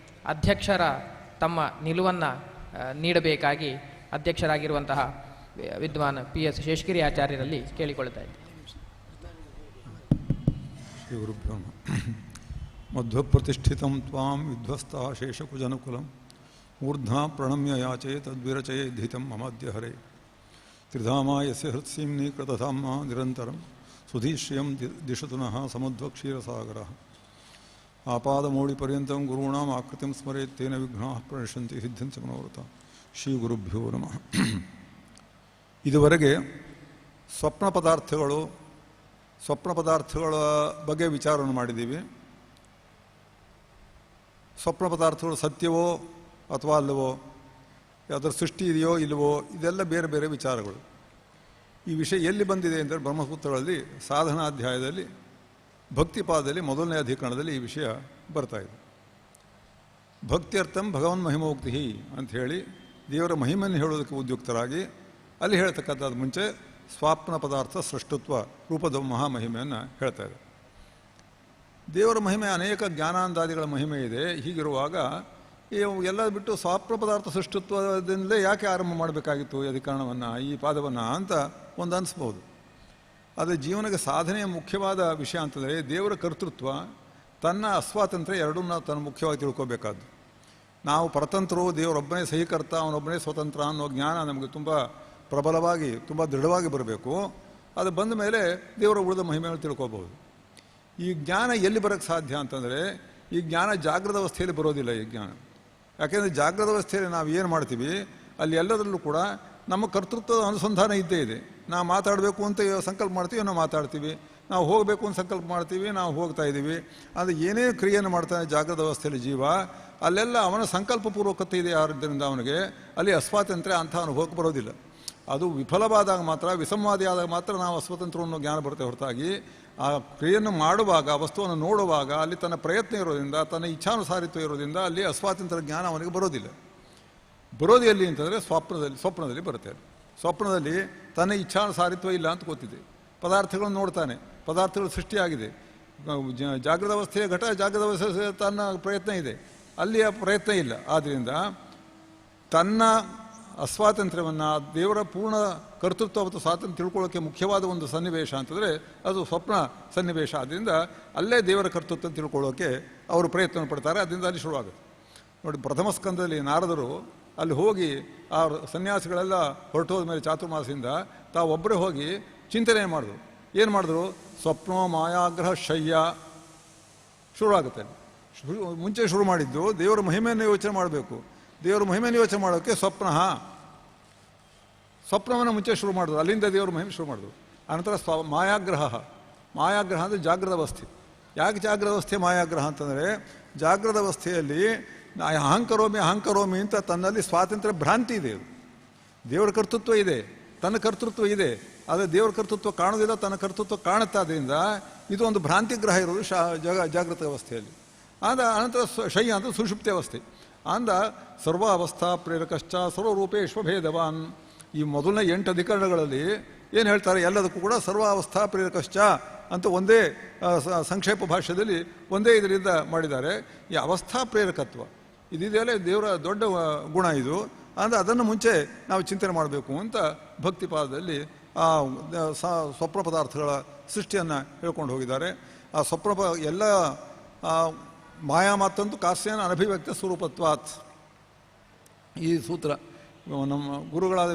ಅಧ್ಯಕ್ಷರ ತಮ್ಮ ನಿಲುವನ್ನು ನೀಡಬೇಕಾಗಿ ಅಧ್ಯಕ್ಷರಾಗಿರುವಂತಹ ವಿದ್ವಾನ್ PS ಶೇಷಗಿರಿ ಆಚಾರ್ಯರಲ್ಲಿ ಕೇಳಿಕೊಳ್ತಾ ಇದ್ದಾರೆ. ಶ್ರೀ ಗುರುಭ್ಯೋ ಮಧ್ವಪ್ರತಿಷ್ಠಿತಂ ತ್ವಾಂ ವಿಧ್ವಸ್ತ ಶೇಷಕುಜನುಕುಲಂ ಮೂರ್ಧ್ನಾ ಪ್ರಣಮ್ಯ ಯಾಚೆ ತದ್ವಿರಚಯೇದ್ಧಿತಂ ಮಮಾದ್ಯ ಹರೇ ತ್ರಿಧಾಮ ಯಸ್ಯ ಹೃತ್ಸೀಮ್ನಿ ಕೃತಧಾಮ ನಿರಂತರಂ ಸುಧೀಶ್ರಿಯಂ ದಿಶತು ನಃ ಸಮುದ್ವಕ್ಷೀರಸಾಗರಃ ಆಪಾದಮೌಳಿಪರ್ಯಂತಂ ಗುರುಣಾಂ ಆಕೃತಿಂ ಸ್ಮರೇತ್ ತೇನ ವಿಘ್ನಾಃ ಪ್ರಣಶ್ಯಂತಿ ಸಿದ್ಧಂತಿ ಮನೋರಥ. ಶ್ರೀ ಗುರುಭ್ಯೋ ನಮಃ. ಇದುವರೆಗೆ ಸ್ವಪ್ನ ಪದಾರ್ಥಗಳ ಬಗ್ಗೆ ವಿಚಾರವನ್ನು ಮಾಡಿದ್ದೀವಿ. ಸ್ವಪ್ನ ಪದಾರ್ಥಗಳು ಸತ್ಯವೋ ಅಥವಾ ಅಲ್ಲವೋ, ಅದರ ಸೃಷ್ಟಿ ಇದೆಯೋ ಇಲ್ಲವೋ, ಇದೆಲ್ಲ ಬೇರೆ ಬೇರೆ ವಿಚಾರಗಳು. ಈ ವಿಷಯ ಎಲ್ಲಿ ಬಂದಿದೆ ಅಂದರೆ ಬ್ರಹ್ಮಸೂತ್ರಗಳಲ್ಲಿ ಸಾಧನಾಧ್ಯಾಯದಲ್ಲಿ ಭಕ್ತಿಪಾದದಲ್ಲಿ ಮೊದಲನೇ ಅಧಿಕರಣದಲ್ಲಿ ಈ ವಿಷಯ ಬರ್ತಾಯಿದೆ. ಭಕ್ತ್ಯರ್ಥಂ ಭಗವನ್ ಮಹಿಮೋಕ್ತಿ ಅಂಥೇಳಿ ದೇವರ ಮಹಿಮೆಯನ್ನು ಹೇಳೋದಕ್ಕೆ ಉದ್ಯುಕ್ತರಾಗಿ ಅಲ್ಲಿ ಹೇಳ್ತಕ್ಕಂಥದ್ದು ಮುಂಚೆ ಸ್ವಾಪ್ನ ಪದಾರ್ಥ ಸೃಷ್ಟತ್ವ ರೂಪದ ಮಹಾಮಹಿಮೆಯನ್ನು ಹೇಳ್ತಾ ಇದೆ. ದೇವರ ಮಹಿಮೆ ಅನೇಕ ಜ್ಞಾನಾಂದಾದಿಗಳ ಮಹಿಮೆ ಇದೆ. ಹೀಗಿರುವಾಗ ಎಲ್ಲ ಬಿಟ್ಟು ಸ್ವಾಪ್ನ ಪದಾರ್ಥ ಸೃಷ್ಟತ್ವದಿಂದಲೇ ಯಾಕೆ ಆರಂಭ ಮಾಡಬೇಕಾಗಿತ್ತು ಈ ಅಧಿಕರಣವನ್ನು, ಈ ಪಾದವನ್ನು ಅಂತ ಒಂದು ಅನಿಸ್ಬೋದು. ಆದರೆ ಜೀವನಕ್ಕೆ ಸಾಧನೆಯ ಮುಖ್ಯವಾದ ವಿಷಯ ಅಂತಂದರೆ ದೇವರ ಕರ್ತೃತ್ವ, ತನ್ನ ಅಸ್ವಾತಂತ್ರ್ಯ ಎರಡನ್ನ ತನ್ನ ಮುಖ್ಯವಾಗಿ ತಿಳ್ಕೋಬೇಕಾದ್ದು. ನಾವು ಪರತಂತ್ರರು, ದೇವರೊಬ್ಬನೇ ಸಹಿಕರ್ತ, ಅವನೊಬ್ಬನೇ ಸ್ವತಂತ್ರ ಅನ್ನೋ ಜ್ಞಾನ ನಮಗೆ ತುಂಬ ಪ್ರಬಲವಾಗಿ ತುಂಬ ದೃಢವಾಗಿ ಬರಬೇಕು. ಅದು ಬಂದ ಮೇಲೆ ದೇವರ ಉಳಿದ ಮಹಿಮೆಯನ್ನು ತಿಳ್ಕೋಬಹುದು. ಈ ಜ್ಞಾನ ಎಲ್ಲಿ ಬರೋಕ್ಕೆ ಸಾಧ್ಯ ಅಂತಂದರೆ ಈ ಜ್ಞಾನ ಜಾಗೃತ ಅವಸ್ಥೆಯಲ್ಲಿ ಬರೋದಿಲ್ಲ. ಈ ಜ್ಞಾನ ಯಾಕೆಂದರೆ ಜಾಗೃತ ಅವಸ್ಥೆಯಲ್ಲಿ ನಾವು ಏನು ಮಾಡ್ತೀವಿ ಅಲ್ಲಿ ಎಲ್ಲದರಲ್ಲೂ ಕೂಡ ನಮ್ಮ ಕರ್ತೃತ್ವದ ಅನುಸಂಧಾನ ಇದ್ದೇ ಇದೆ. ನಾವು ಮಾತಾಡಬೇಕು ಅಂತ ಸಂಕಲ್ಪ ಮಾಡ್ತೀವಿ, ನಾವು ಮಾತಾಡ್ತೀವಿ. ನಾವು ಹೋಗಬೇಕು ಅಂತ ಸಂಕಲ್ಪ ಮಾಡ್ತೀವಿ, ನಾವು ಹೋಗ್ತಾ ಇದ್ದೀವಿ. ಅದು ಏನೇ ಕ್ರಿಯೆಯನ್ನು ಮಾಡ್ತಾನೆ ಜಾಗೃತ ಅವಸ್ಥೆಯಲ್ಲಿ ಜೀವ, ಅಲ್ಲೆಲ್ಲ ಅವನ ಸಂಕಲ್ಪಪೂರ್ವಕತೆ ಇದೆ. ಆದ್ದರಿಂದ ಅವನಿಗೆ ಅಲ್ಲಿ ಅಸ್ವಾತಂತ್ರ್ಯ ಅಂಥ ಅನುಭವಕ್ಕೆ ಬರೋದಿಲ್ಲ. ಅದು ವಿಫಲವಾದಾಗ ಮಾತ್ರ, ವಿಸಂವಾದಿಯಾದಾಗ ಮಾತ್ರ ನಾವು ಅಸ್ವತಂತ್ರ ಅನ್ನೋ ಜ್ಞಾನ ಬರುತ್ತೆ ಹೊರತಾಗಿ ಆ ಕ್ರಿಯೆಯನ್ನು ಮಾಡುವಾಗ, ವಸ್ತುವನ್ನು ನೋಡುವಾಗ ಅಲ್ಲಿ ತನ್ನ ಪ್ರಯತ್ನ ಇರೋದ್ರಿಂದ, ತನ್ನ ಇಚ್ಛಾನುಸಾರಿತ್ವ ಇರೋದ್ರಿಂದ ಅಲ್ಲಿ ಅಸ್ವಾತಂತ್ರ್ಯ ಜ್ಞಾನ ಅವನಿಗೆ ಬರೋದಿಲ್ಲ. ಬರೋದು ಎಲ್ಲಿ ಅಂತಂದರೆ ಸ್ವಪ್ನದಲ್ಲಿ ಬರುತ್ತೆ. ಸ್ವಪ್ನದಲ್ಲಿ ತನ್ನ ಇಚ್ಛಾನುಸಾರಿತ್ವ ಇಲ್ಲ ಅಂತ ಗೊತ್ತಿದೆ. ಪದಾರ್ಥಗಳನ್ನು ನೋಡ್ತಾನೆ, ಪದಾರ್ಥಗಳು ಸೃಷ್ಟಿಯಾಗಿದೆ. ಜಾಗೃತ ಅವಸ್ಥೆಯ ಘಟ ಜಾಗೃತ ಅವಸ್ಥೆ ತನ್ನ ಪ್ರಯತ್ನ ಇದೆ, ಅಲ್ಲಿ ಆ ಪ್ರಯತ್ನ ಇಲ್ಲ. ಆದ್ದರಿಂದ ತನ್ನ ಅಸ್ವಾತಂತ್ರ್ಯವನ್ನು, ದೇವರ ಪೂರ್ಣ ಕರ್ತೃತ್ವ ಮತ್ತು ಸ್ವಾತಂತ್ರ್ಯ ತಿಳ್ಕೊಳ್ಳೋಕ್ಕೆ ಮುಖ್ಯವಾದ ಒಂದು ಸನ್ನಿವೇಶ ಅಂತಂದರೆ ಅದು ಸ್ವಪ್ನ ಸನ್ನಿವೇಶ. ಆದ್ದರಿಂದ ಅಲ್ಲೇ ದೇವರ ಕರ್ತೃತ್ವ ತಿಳ್ಕೊಳ್ಳೋಕ್ಕೆ ಅವರು ಪ್ರಯತ್ನ ಪಡ್ತಾರೆ. ಅದರಿಂದ ಅಲ್ಲಿ ಶುರುವಾಗುತ್ತೆ ನೋಡಿ. ಪ್ರಥಮ ಸ್ಕಂದದಲ್ಲಿ ನಾರದರು ಅಲ್ಲಿ ಹೋಗಿ ಆ ಸನ್ಯಾಸಿಗಳೆಲ್ಲ ಹೊರಟೋದ ಮೇಲೆ ಚಾತುರ್ಮಾಸದಿಂದ ತಾವೊಬ್ಬರೇ ಹೋಗಿ ಚಿಂತನೆ ಮಾಡಿದ್ರು. ಏನು ಮಾಡಿದ್ರು? ಸ್ವಪ್ನೋ ಮಾಯಾಗ್ರಹ ಶಯ್ಯ ಶುರುವಾಗುತ್ತೆ. ಮುಂಚೆ ಶುರು ಮಾಡಿದ್ದು ದೇವರ ಮಹಿಮೆಯನ್ನು ಯೋಚನೆ ಮಾಡಬೇಕು. ದೇವರ ಮಹಿಮೆಯನ್ನು ಯೋಚನೆ ಮಾಡೋಕ್ಕೆ ಸ್ವಪ್ನವನ್ನು ಮುಂಚೆ ಶುರು ಮಾಡಿದ್ರು, ಅಲ್ಲಿಂದ ದೇವರ ಮಹಿಮೆ ಶುರು ಮಾಡಿದ್ರು. ಆನಂತರ ಮಾಯಾಗ್ರಹ ಅಂದರೆ ಜಾಗೃತ ಅವಸ್ಥೆ. ಯಾಕೆ ಜಾಗೃತ ಅವಸ್ಥೆ ಮಾಯಾಗ್ರಹ ಅಂತಂದರೆ ಜಾಗೃತ ಅವಸ್ಥೆಯಲ್ಲಿ ಅಹಂಕರೋಮಿ ಅಂತ ತನ್ನಲ್ಲಿ ಸ್ವಾತಂತ್ರ್ಯ ಭ್ರಾಂತಿ ಇದೆ. ದೇವರ ಕರ್ತೃತ್ವ ಇದೆ, ತನ್ನ ಕರ್ತೃತ್ವ ಇದೆ, ಆದರೆ ದೇವರ ಕರ್ತೃತ್ವ ಕಾಣೋದಿಲ್ಲ, ತನ್ನ ಕರ್ತೃತ್ವ ಕಾಣುತ್ತಾದ್ರಿಂದ ಇದು ಒಂದು ಭ್ರಾಂತಿಗ್ರಹ ಇರೋದು ಜಾಗೃತ ಅವಸ್ಥೆಯಲ್ಲಿ. ಅನಂತರ ಶಯ್ಯ ಅಂತ ಸುಷುಪ್ತಿ ಅವಸ್ಥೆ. ಅಂದ ಸರ್ವ ಅವಸ್ಥಾ ಪ್ರೇರಕಶ್ಚ ಸರ್ವರೂಪೇಶ್ವಭೇದವಾನ್. ಈ ಮೊದಲನೇ 8 ಅಧಿಕರಣಗಳಲ್ಲಿ ಏನು ಹೇಳ್ತಾರೆ? ಎಲ್ಲದಕ್ಕೂ ಕೂಡ ಸರ್ವಾವಸ್ಥಾ ಪ್ರೇರಕಶ್ಚ ಅಂತ ಒಂದೇ ಸಂಕ್ಷೇಪ ಭಾಷ್ಯದಲ್ಲಿ ಒಂದೇ ಇದರಿಂದ ಮಾಡಿದ್ದಾರೆ. ಈ ಅವಸ್ಥಾ ಪ್ರೇರಕತ್ವ ಇದಿದೆಯಲ್ಲ ದೇವರ ದೊಡ್ಡ ಗುಣ ಇದು. ಅಂದರೆ ಅದನ್ನು ಮುಂಚೆ ನಾವು ಚಿಂತನೆ ಮಾಡಬೇಕು ಅಂತ ಭಕ್ತಿಪಾದದಲ್ಲಿ ಆ ಸ್ವಪ್ನ ಪದಾರ್ಥಗಳ ಸೃಷ್ಟಿಯನ್ನು ಹೇಳ್ಕೊಂಡು ಹೋಗಿದ್ದಾರೆ. ಆ ಸ್ವಪ್ನ ಎಲ್ಲ ಮಾಯಾ ಮಾತಂತೂ ಕಾಸ್ಯನ ಅನಭಿವ್ಯಕ್ತ ಸ್ವರೂಪತ್ವಾತ್. ಈ ಸೂತ್ರ ನಮ್ಮ ಗುರುಗಳಾದ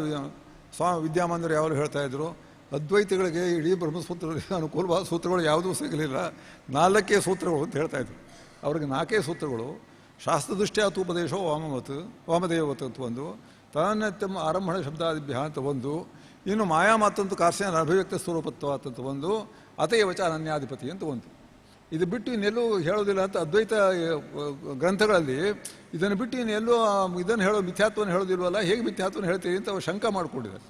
ವಿದ್ಯಾಮಾನ್ಯರು ಯಾವಾಗಲೂ ಹೇಳ್ತಾ ಇದ್ರು, ಅದ್ವೈತಿಗಳಿಗೆ ಇಡೀ ಬ್ರಹ್ಮಸೂತ್ರಗಳಿಗೆ ಅನುಕೂಲವಾದ ಸೂತ್ರಗಳು ಯಾವುದೂ ಸಿಗಲಿಲ್ಲ, 4 ಸೂತ್ರಗಳು ಅಂತ ಹೇಳ್ತಾಯಿದ್ರು. ಅವ್ರಿಗೆ 4 ಸೂತ್ರಗಳು. ಶಾಸ್ತ್ರದೃಷ್ಟ್ಯಾತ್ ಉಪದೇಶೋ ವಾಮದೇವತ್ ಅಂತ ಒಂದು, ತನ್ನತ್ಯಂ ಆರಂಭಣ ಶಬ್ದಾದಿಭ್ಯ ಅಂತ ಒಂದು, ಇನ್ನು ಮಾಯಾ ಮಾತಂತೂ ಕಾರ್ಸ್ಯನ ಅಭಿವ್ಯಕ್ತ ಸ್ವರೂಪತ್ವಾತ್ ಅಂತ ಒಂದು, ಅತೇವಚ ಅನನ್ಯಾಧಿಪತಿ ಅಂತ ಒಂದು. ಇದು ಬಿಟ್ಟು ಇನ್ನೆಲ್ಲೂ ಹೇಳೋದಿಲ್ಲ ಅಂತ ಅದ್ವೈತ ಗ್ರಂಥಗಳಲ್ಲಿ ಇದನ್ನು ಬಿಟ್ಟು ಇನ್ನೆಲ್ಲೂ ಇದನ್ನು ಹೇಳೋ ಮಿಥ್ಯಾತ್ವವನ್ನು ಹೇಳೋದಿಲ್ವಲ್ಲ, ಹೇಗೆ ಮಿಥ್ಯಾತ್ವವನ್ನು ಹೇಳ್ತೀರಿ ಅಂತ ಅವ್ರು ಶಂಕ ಮಾಡಿಕೊಂಡಿದ್ದಾರೆ.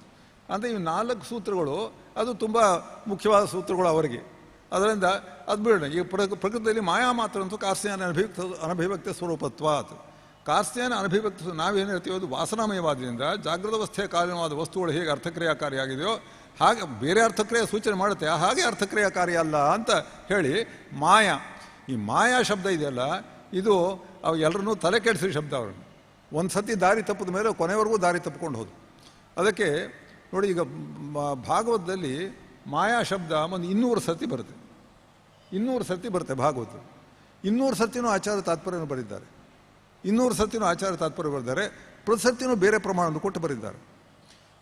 ಅಂದರೆ ಇವು 4 ಸೂತ್ರಗಳು ಅದು ತುಂಬ ಮುಖ್ಯವಾದ ಸೂತ್ರಗಳು ಅವರಿಗೆ. ಅದರಿಂದ ಅದು ಬಿಡೋಣ. ಈಗ ಪ್ರಕೃತಿಯಲ್ಲಿ ಮಾಯಾ ಮಾತ್ರ ಅಂತೂ ಕಾರ್ಸ್ಯಾನ ಅನಭಿವ್ಯಕ್ತ ಸ್ವರೂಪತ್ವಾತ್. ಕಾರ್ಸ್ಯಾನ ಅನಭಿವ್ಯಕ್ತ ನಾವೇನು ಹೇಳ್ತೀವಿ ಅದು ವಾಸನಾಮಯವಾದ್ದರಿಂದ ಜಾಗೃತಾವಸ್ಥೆಯ ಕಾರಣವಾದ ವಸ್ತುಗಳು ಹೇಗೆ ಅರ್ಥಕ್ರಿಯಾಕಾರಿಯಾಗಿದೆಯೋ ಹಾಗೆ ಬೇರೆ ಅರ್ಥಕ್ರಿಯೆ ಸೂಚನೆ ಮಾಡುತ್ತೆ, ಹಾಗೆ ಅರ್ಥಕ್ರಿಯಾಕಾರಿ ಅಲ್ಲ ಅಂತ ಹೇಳಿ ಮಾಯಾ, ಈ ಮಾಯಾ ಶಬ್ದ ಇದೆಯಲ್ಲ ಇದು ಅವು ಎಲ್ಲರನ್ನೂ ತಲೆ ಕೆಡಿಸಿ ಶಬ್ದ. ಅವ್ರನ್ನು ಒಂದು ಸತಿ ದಾರಿ ತಪ್ಪಿದ ಮೇಲೆ ಕೊನೆವರೆಗೂ ದಾರಿ ತಪ್ಪಿಕೊಂಡು ಹೋದು. ಅದಕ್ಕೆ ನೋಡಿ, ಈಗ ಭಾಗವತದಲ್ಲಿ ಮಾಯಾ ಶಬ್ದ ಒಂದು 200 ಸತಿ ಬರುತ್ತೆ. 200 ಸತಿ ಬರುತ್ತೆ ಭಾಗವತ. 200 ಸತಿನೂ ಆಚಾರ ತಾತ್ಪರ್ಯವನ್ನು ಬರೆದಿದ್ದಾರೆ. 200 ಸತಿನೂ ಆಚಾರ ತಾತ್ಪರ್ಯ ಬರೆದಿದ್ದಾರೆ. ಪ್ರತಿ ಸತಿನೂ ಬೇರೆ ಪ್ರಮಾಣವನ್ನು ಕೊಟ್ಟು ಬರೆದಿದ್ದಾರೆ.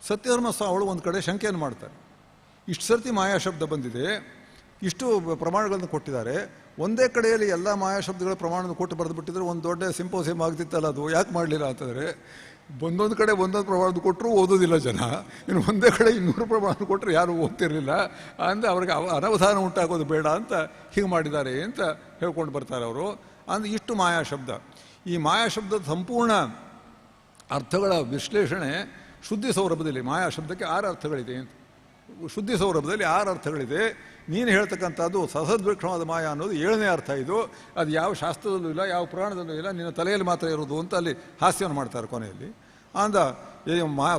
ಸತ್ಯಧರ್ಮ ಸ್ವಾಮಿಗಳು ಒಂದು ಕಡೆ ಶಂಕೆಯನ್ನು ಮಾಡ್ತಾರೆ. ಇಷ್ಟು ಸರ್ತಿ ಮಾಯಾ ಶಬ್ದ ಬಂದಿದೆ, ಇಷ್ಟು ಪ್ರಮಾಣಗಳನ್ನು ಕೊಟ್ಟಿದ್ದಾರೆ, ಒಂದೇ ಕಡೆಯಲ್ಲಿ ಎಲ್ಲ ಮಾಯಾ ಶಬ್ದಗಳ ಪ್ರಮಾಣವನ್ನು ಕೊಟ್ಟು ಬರೆದು ಬಿಟ್ಟಿದ್ರೆ ಒಂದು ದೊಡ್ಡ ಸಿಂಪೋಸಿಯಂ ಆಗ್ತಿತ್ತಲ್ಲ, ಅದು ಯಾಕೆ ಮಾಡಲಿಲ್ಲ ಅಂತಂದರೆ ಒಂದೊಂದು ಕಡೆ ಒಂದೊಂದು ಪ್ರಮಾಣದ ಕೊಟ್ಟರು ಓದೋದಿಲ್ಲ ಜನ, ಇನ್ನು ಒಂದೇ ಕಡೆ 200 ಪ್ರಮಾಣ ಕೊಟ್ಟರೆ ಯಾರೂ ಓದ್ತಿರಲಿಲ್ಲ. ಅಂದರೆ ಅವ್ರಿಗೆ ಅನವಧಾನ ಉಂಟಾಗೋದು ಬೇಡ ಅಂತ ಹೀಗೆ ಮಾಡಿದ್ದಾರೆ ಅಂತ ಹೇಳ್ಕೊಂಡು ಬರ್ತಾರೆ ಅವರು. ಅಂದರೆ ಇಷ್ಟು ಮಾಯಾ ಶಬ್ದ. ಈ ಮಾಯಾ ಶಬ್ದದ ಸಂಪೂರ್ಣ ಅರ್ಥಗಳ ವಿಶ್ಲೇಷಣೆ ಶುದ್ಧಿ ಸೌರಭದಲ್ಲಿ ಮಾಯಾ ಶಬ್ದಕ್ಕೆ 6 ಅರ್ಥಗಳಿದೆ ಅಂತ. ಶುದ್ಧಿ ಸೌರಭದಲ್ಲಿ 6 ಅರ್ಥಗಳಿದೆ. ನೀನು ಹೇಳ್ತಕ್ಕಂಥದ್ದು ಸಹದ್ವಿಕ್ಷಣವಾದ ಮಾಯಾ ಅನ್ನೋದು 7ನೇ ಅರ್ಥ. ಇದು ಅದು ಯಾವ ಶಾಸ್ತ್ರದಲ್ಲೂ ಇಲ್ಲ, ಯಾವ ಪುರಾಣದಲ್ಲೂ ಇಲ್ಲ, ನಿನ್ನ ತಲೆಯಲ್ಲಿ ಮಾತ್ರ ಇರೋದು ಅಂತ ಅಲ್ಲಿ ಹಾಸ್ಯವನ್ನು ಮಾಡ್ತಾರೆ ಕೊನೆಯಲ್ಲಿ. ಅಂದ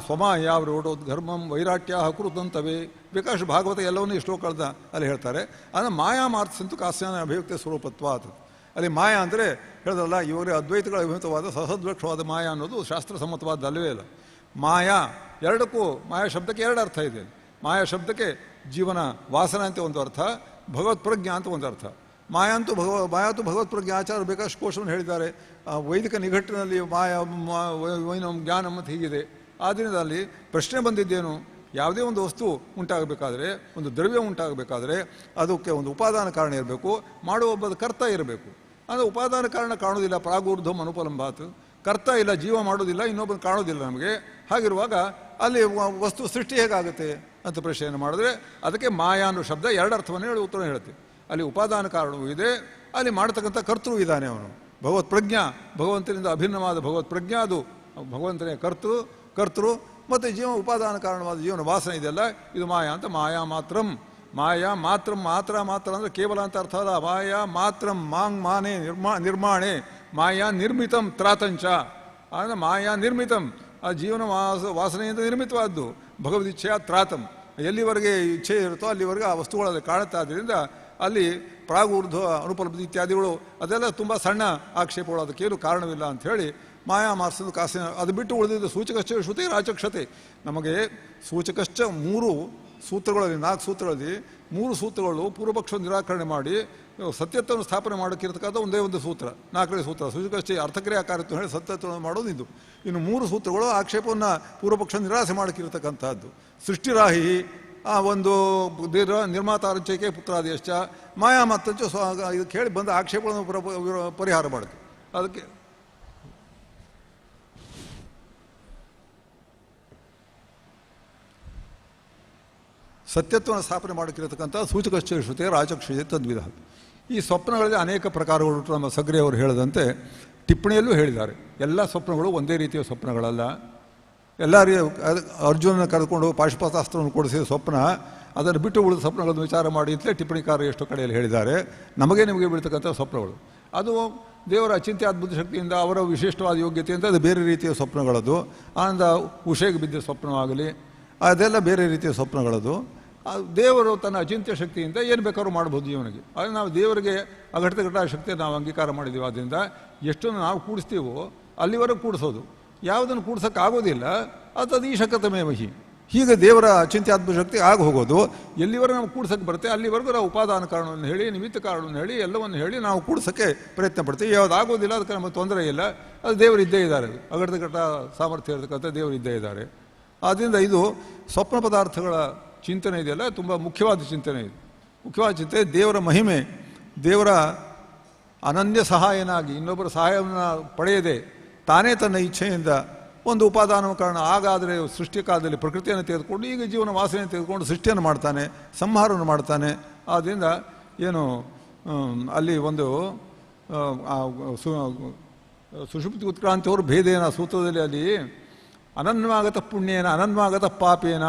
ಸ್ವಮಾ ಯಾವ ರೋಡೋದು ಧರ್ಮಂ ವೈರಾಟ್ಯ ಹಕೃತಂತವೇ ಬೇಕಾಷ್ಟು ಭಾಗವತ ಎಲ್ಲವನ್ನೂ ಶ್ಲೋಕಗಳನ್ನ ಅಲ್ಲಿ ಹೇಳ್ತಾರೆ. ಅಂದರೆ ಮಾಯಾ ಮಾರ್ತ್ಸಂತೂ ಕಾಸ್ಯಾನ ಅಭಿವ್ಯಕ್ತಿ ಸ್ವರೂಪತ್ವ ಅದು. ಅಲ್ಲಿ ಮಾಯಾ ಅಂದರೆ ಹೇಳಿದ್ರಲ್ಲ, ಇವಾಗ ಅದ್ವೈತಗಳ ಅಭಿಮತವಾದ ಸಹದ್ವಕ್ಷವಾದ ಮಾಯಾ ಅನ್ನೋದು ಶಾಸ್ತ್ರಸಮ್ಮತವಾದ ಅಲ್ಲವೇ ಇಲ್ಲ. ಮಾಯಾ ಎರಡಕ್ಕೂ ಮಾಯಾ ಶಬ್ದಕ್ಕೆ 2 ಅರ್ಥ ಇದೆ. ಮಾಯಾ ಶಬ್ದಕ್ಕೆ ಜೀವನ ವಾಸನ ಅಂತ ಒಂದು ಅರ್ಥ, ಭಗವತ್ ಪ್ರಜ್ಞಾ ಅಂತ ಒಂದು ಅರ್ಥ. ಮಾಯಾಂತೂ ಮಾಯಾತು ಭಗವತ್ ಪ್ರಜ್ಞಾ ಆಚಾರ ಬೇಕಾಷ್ಟು ಕೋಶವನ್ನು ಹೇಳಿದ್ದಾರೆ. ವೈದಿಕ ನಿಘಟ್ಟಿನಲ್ಲಿ ಮಾಯಾ ವೈನಂ ಜ್ಞಾನಂ ಅಂತ ಹೀಗಿದೆ. ಆದ್ದರಿಂದ ಅಲ್ಲಿ ಪ್ರಶ್ನೆ ಬಂದಿದ್ದೇನು, ಯಾವುದೇ ಒಂದು ವಸ್ತು ಉಂಟಾಗಬೇಕಾದ್ರೆ, ಒಂದು ದ್ರವ್ಯ ಉಂಟಾಗಬೇಕಾದ್ರೆ ಅದಕ್ಕೆ ಒಂದು ಉಪಾದಾನ ಕಾರಣ ಇರಬೇಕು, ಮಾಡುವ ಒಬ್ಬದ ಕರ್ತ ಇರಬೇಕು. ಅಂದರೆ ಉಪಾದಾನ ಕಾರಣ ಕಾಣೋದಿಲ್ಲ, ಪ್ರಾಗೂರ್ಧಂ ಅನುಪಲಂಬಾತ್. ಕರ್ತ ಇಲ್ಲ, ಜೀವ ಮಾಡೋದಿಲ್ಲ, ಇನ್ನೊಬ್ಬನ ಕಾಣೋದಿಲ್ಲ ನಮಗೆ. ಹಾಗಿರುವಾಗ ಅಲ್ಲಿ ವಸ್ತು ಸೃಷ್ಟಿ ಹೇಗಾಗುತ್ತೆ ಅಂತ ಪ್ರಶ್ನೆಯನ್ನು ಮಾಡಿದ್ರೆ ಅದಕ್ಕೆ ಮಾಯಾ ಅನ್ನೋ ಶಬ್ದ 2 ಅರ್ಥವನ್ನು ಹೇಳಿ ಉತ್ತರ ಹೇಳುತ್ತೆ. ಅಲ್ಲಿ ಉಪಾದಾನ ಕಾರಣವೂ ಇದೆ, ಅಲ್ಲಿ ಮಾಡ್ತಕ್ಕಂಥ ಕರ್ತೃ ಇದ್ದಾನೆ ಅವನು. ಭಗವತ್ ಪ್ರಜ್ಞಾ, ಭಗವಂತನಿಂದ ಅಭಿನ್ನವಾದ ಭಗವತ್ ಪ್ರಜ್ಞಾ, ಅದು ಭಗವಂತನೇ ಕರ್ತೃ ಮತ್ತು ಜೀವ ಉಪಾದಾನ ಕಾರಣವಾದ ಜೀವನ ವಾಸನೆ ಇದೆಯಲ್ಲ, ಇದು ಮಾಯಾ ಅಂತ. ಮಾಯಾ ಮಾತ್ರಂ, ಮಾಯಾ ಮಾತ್ರಂ, ಮಾತ್ರ ಅಂದರೆ ಕೇವಲ ಅಂತ ಅರ್ಥ ಅಲ್ಲ. ಮಾಯಾ ಮಾತ್ರಂ ಮಾಂಗ್ ಮಾನೆ ನಿರ್ಮಾಣೆ ಮಾಯಾ ನಿರ್ಮಿತಂ ತ್ರಾತಂಚ. ಅಂದರೆ ಮಾಯಾ ನಿರ್ಮಿತಂ, ಆ ಜೀವನ ವಾಸನೆಯಿಂದ ನಿರ್ಮಿತವಾದ್ದು. ಭಗವದಿಚ್ಛೆಯ ತ್ರಾತಂ, ಎಲ್ಲಿವರೆಗೆ ಇಚ್ಛೆ ಇರುತ್ತೋ ಅಲ್ಲಿವರೆಗೆ ಆ ವಸ್ತುಗಳಲ್ಲಿ ಕಾಣುತ್ತೆ. ಆದ್ದರಿಂದ ಅಲ್ಲಿ ಪ್ರಾಗೂರ್ಧ ಅನುಪಲಬ್ಧಿ ಇತ್ಯಾದಿಗಳು ಅದೆಲ್ಲ ತುಂಬ ಸಣ್ಣ ಆಕ್ಷೇಪಗಳು, ಅದಕ್ಕೇನು ಕಾರಣವಿಲ್ಲ ಅಂಥೇಳಿ ಮಾಯಾ ಮಾರ್ಸದ ಕಾಸಿನ. ಅದು ಬಿಟ್ಟು ಉಳಿದಿದ್ದು ಸೂಚಕಶ್ಚ ಶ್ರುತಿ ರಾಚಕ್ಷತೆ. ನಮಗೆ ಸೂಚಕಶ್ಚ 3 ಸೂತ್ರಗಳಲ್ಲಿ, 4 ಸೂತ್ರಗಳಲ್ಲಿ 3 ಸೂತ್ರಗಳು ಪೂರ್ವಪಕ್ಷ ನಿರಾಕರಣೆ ಮಾಡಿ ಸತ್ಯತ್ವವನ್ನು ಸ್ಥಾಪನೆ ಮಾಡೋಕ್ಕಿರ್ತಕ್ಕಂಥ ಒಂದೇ ಒಂದು ಸೂತ್ರ, 4ನೇ ಸೂತ್ರ ಸೂಚಕಶ್ಚ ಅರ್ಥಕ್ರಿಯಾಕಾರಿತ್ವ ಹೇಳಿ ಸತ್ಯತ್ವವನ್ನು ಮಾಡೋದು ಇದು. ಇನ್ನು 3 ಸೂತ್ರಗಳು ಆಕ್ಷೇಪವನ್ನು ಪೂರ್ವಪಕ್ಷ ನಿರಾಸೆ ಮಾಡೋಕ್ಕಿರ್ತಕ್ಕಂಥದ್ದು. ಸೃಷ್ಟಿರಾಹಿ ಒಂದು ನಿರ್ಮಾತಾರಂಚೈಕೆ ಪುತ್ರಾದಿಶ್ಚ ಮಾಯಾ ಮತ್ತಂಚ ಇದಕ್ಕೆ ಹೇಳಿ ಬಂದ ಆಕ್ಷೇಪಗಳನ್ನು ಪರಿಹಾರ ಮಾಡುತ್ತೆ. ಅದಕ್ಕೆ ಸತ್ಯತ್ವವನ್ನು ಸ್ಥಾಪನೆ ಮಾಡೋಕ್ಕಿರತಕ್ಕಂಥ ಸೂಚಕಶ್ಚ ಶ್ರುತಿ ರಾಚಕ್ಷತೆ ತದ್ವಿಧ. ಈ ಸ್ವಪ್ನಗಳಲ್ಲಿ ಅನೇಕ ಪ್ರಕಾರಗಳು. ನಮ್ಮ ಸಗ್ರಿ ಅವರು ಹೇಳಿದಂತೆ ಟಿಪ್ಪಣಿಯಲ್ಲೂ ಹೇಳಿದ್ದಾರೆ, ಎಲ್ಲ ಸ್ವಪ್ನಗಳು ಒಂದೇ ರೀತಿಯ ಸ್ವಪ್ನಗಳಲ್ಲ. ಎಲ್ಲ ಅರ್ಜುನನ ಕರೆದುಕೊಂಡು ಪಾಶುಪತಾಸ್ತ್ರವನ್ನು ಕೊಡಿಸಿದ ಸ್ವಪ್ನ, ಅದನ್ನು ಬಿಟ್ಟು ಉಳಿದ ಸ್ವಪ್ನಗಳನ್ನು ವಿಚಾರ ಮಾಡಿ ಅಂತಲೇ ಟಿಪ್ಪಣಿಕಾರರು ಎಷ್ಟೋ ಕಡೆಯಲ್ಲಿ ಹೇಳಿದ್ದಾರೆ. ನಿಮಗೆ ಬೀಳ್ತಕ್ಕಂಥ ಸ್ವಪ್ನಗಳು ಅದು ದೇವರ ಅಚಿಂತ್ಯ ಅದ್ಭುತ ಶಕ್ತಿಯಿಂದ, ಅವರ ವಿಶಿಷ್ಟವಾದ ಯೋಗ್ಯತೆಯಿಂದ ಅದು ಬೇರೆ ರೀತಿಯ ಸ್ವಪ್ನಗಳದು. ಆನಂದ ಉಷೆಗೆ ಬಿದ್ದ ಸ್ವಪ್ನವಾಗಲಿ ಅದೆಲ್ಲ ಬೇರೆ ರೀತಿಯ ಸ್ವಪ್ನಗಳದು. ದೇವರು ತನ್ನ ಅಚಿಂತ್ಯ ಶಕ್ತಿಯಿಂದ ಏನು ಬೇಕಾದ್ರೂ ಮಾಡ್ಬೋದು ಜೀವನಿಗೆ. ಆದರೆ ನಾವು ದೇವರಿಗೆ ಅಘಟಿತ ಶಕ್ತಿಯನ್ನು ನಾವು ಅಂಗೀಕಾರ ಮಾಡಿದ್ದೀವಿ. ಆದ್ದರಿಂದ ಎಷ್ಟನ್ನು ನಾವು ಕೂಡಿಸ್ತೀವೋ ಅಲ್ಲಿವರೆಗೂ ಕೂಡಿಸೋದು, ಯಾವುದನ್ನು ಕೂಡ್ಸೋಕ್ಕಾಗೋದಿಲ್ಲ ಅದು ಈ ಶಕ್ತಮೇ ಮಹಿ. ಹೀಗೆ ದೇವರ ಅಚಿಂತ್ಯಾತ್ಮ ಶಕ್ತಿ ಆಗಿ ಹೋಗೋದು. ಎಲ್ಲಿವರೆಗೂ ನಾವು ಕೂಡ್ಸೋಕ್ಕೆ ಬರುತ್ತೆ ಅಲ್ಲಿವರೆಗೂ ನಾವು ಉಪಾದಾನ ಕಾರಣವನ್ನು ಹೇಳಿ, ನಿಮಿತ್ತ ಕಾರಣವನ್ನು ಹೇಳಿ, ಎಲ್ಲವನ್ನು ಹೇಳಿ ನಾವು ಕೂಡ್ಸೋಕ್ಕೆ ಪ್ರಯತ್ನ ಪಡ್ತೀವಿ. ಯಾವುದು ಆಗೋದಿಲ್ಲ ಅದಕ್ಕೆ ನಮಗೆ ತೊಂದರೆ ಇಲ್ಲ, ಅದು ದೇವರು ಇದ್ದೇ ಇದ್ದಾರೆ. ಅಘಟಿತ ಸಾಮರ್ಥ್ಯ ಇರತಕ್ಕಂಥ ದೇವರು ಇದ್ದೇ ಇದ್ದಾರೆ. ಆದ್ದರಿಂದ ಇದು ಸ್ವಪ್ನ ಪದಾರ್ಥಗಳ ಚಿಂತನೆ ಇದೆಯಲ್ಲ, ತುಂಬ ಮುಖ್ಯವಾದ ಚಿಂತನೆ ಇದು. ಮುಖ್ಯವಾದ ಚಿಂತನೆ ದೇವರ ಮಹಿಮೆ, ದೇವರ ಅನನ್ಯ ಸಹಾಯನಾಗಿ ಇನ್ನೊಬ್ಬರ ಸಹಾಯವನ್ನು ಪಡೆಯದೆ ತಾನೇ ತನ್ನ ಇಚ್ಛೆಯಿಂದ ಒಂದು ಉಪಾದಾನ ಕಾರಣ ಆಗಾದರೆ ಸೃಷ್ಟಿ ಕಾಲದಲ್ಲಿ ಪ್ರಕೃತಿಯನ್ನು ತೆಗೆದುಕೊಂಡು ಈಗ ಜೀವನ ವಾಸನೆಯನ್ನು ತೆಗೆದುಕೊಂಡು ಸೃಷ್ಟಿಯನ್ನು ಮಾಡ್ತಾನೆ, ಸಂಹಾರವನ್ನು ಮಾಡ್ತಾನೆ. ಆದ್ದರಿಂದ ಏನು ಅಲ್ಲಿ ಒಂದು ಸುಷುಪ್ತಿ ಉತ್ಕ್ರಾಂತಿಯವರು ಭೇದೇನ ಸೂತ್ರದಲ್ಲಿ ಅಲ್ಲಿ ಅನನ್ವಾಗತ ಪುಣ್ಯೇನ ಅನನ್ವಾಗತ ಪಾಪೇನ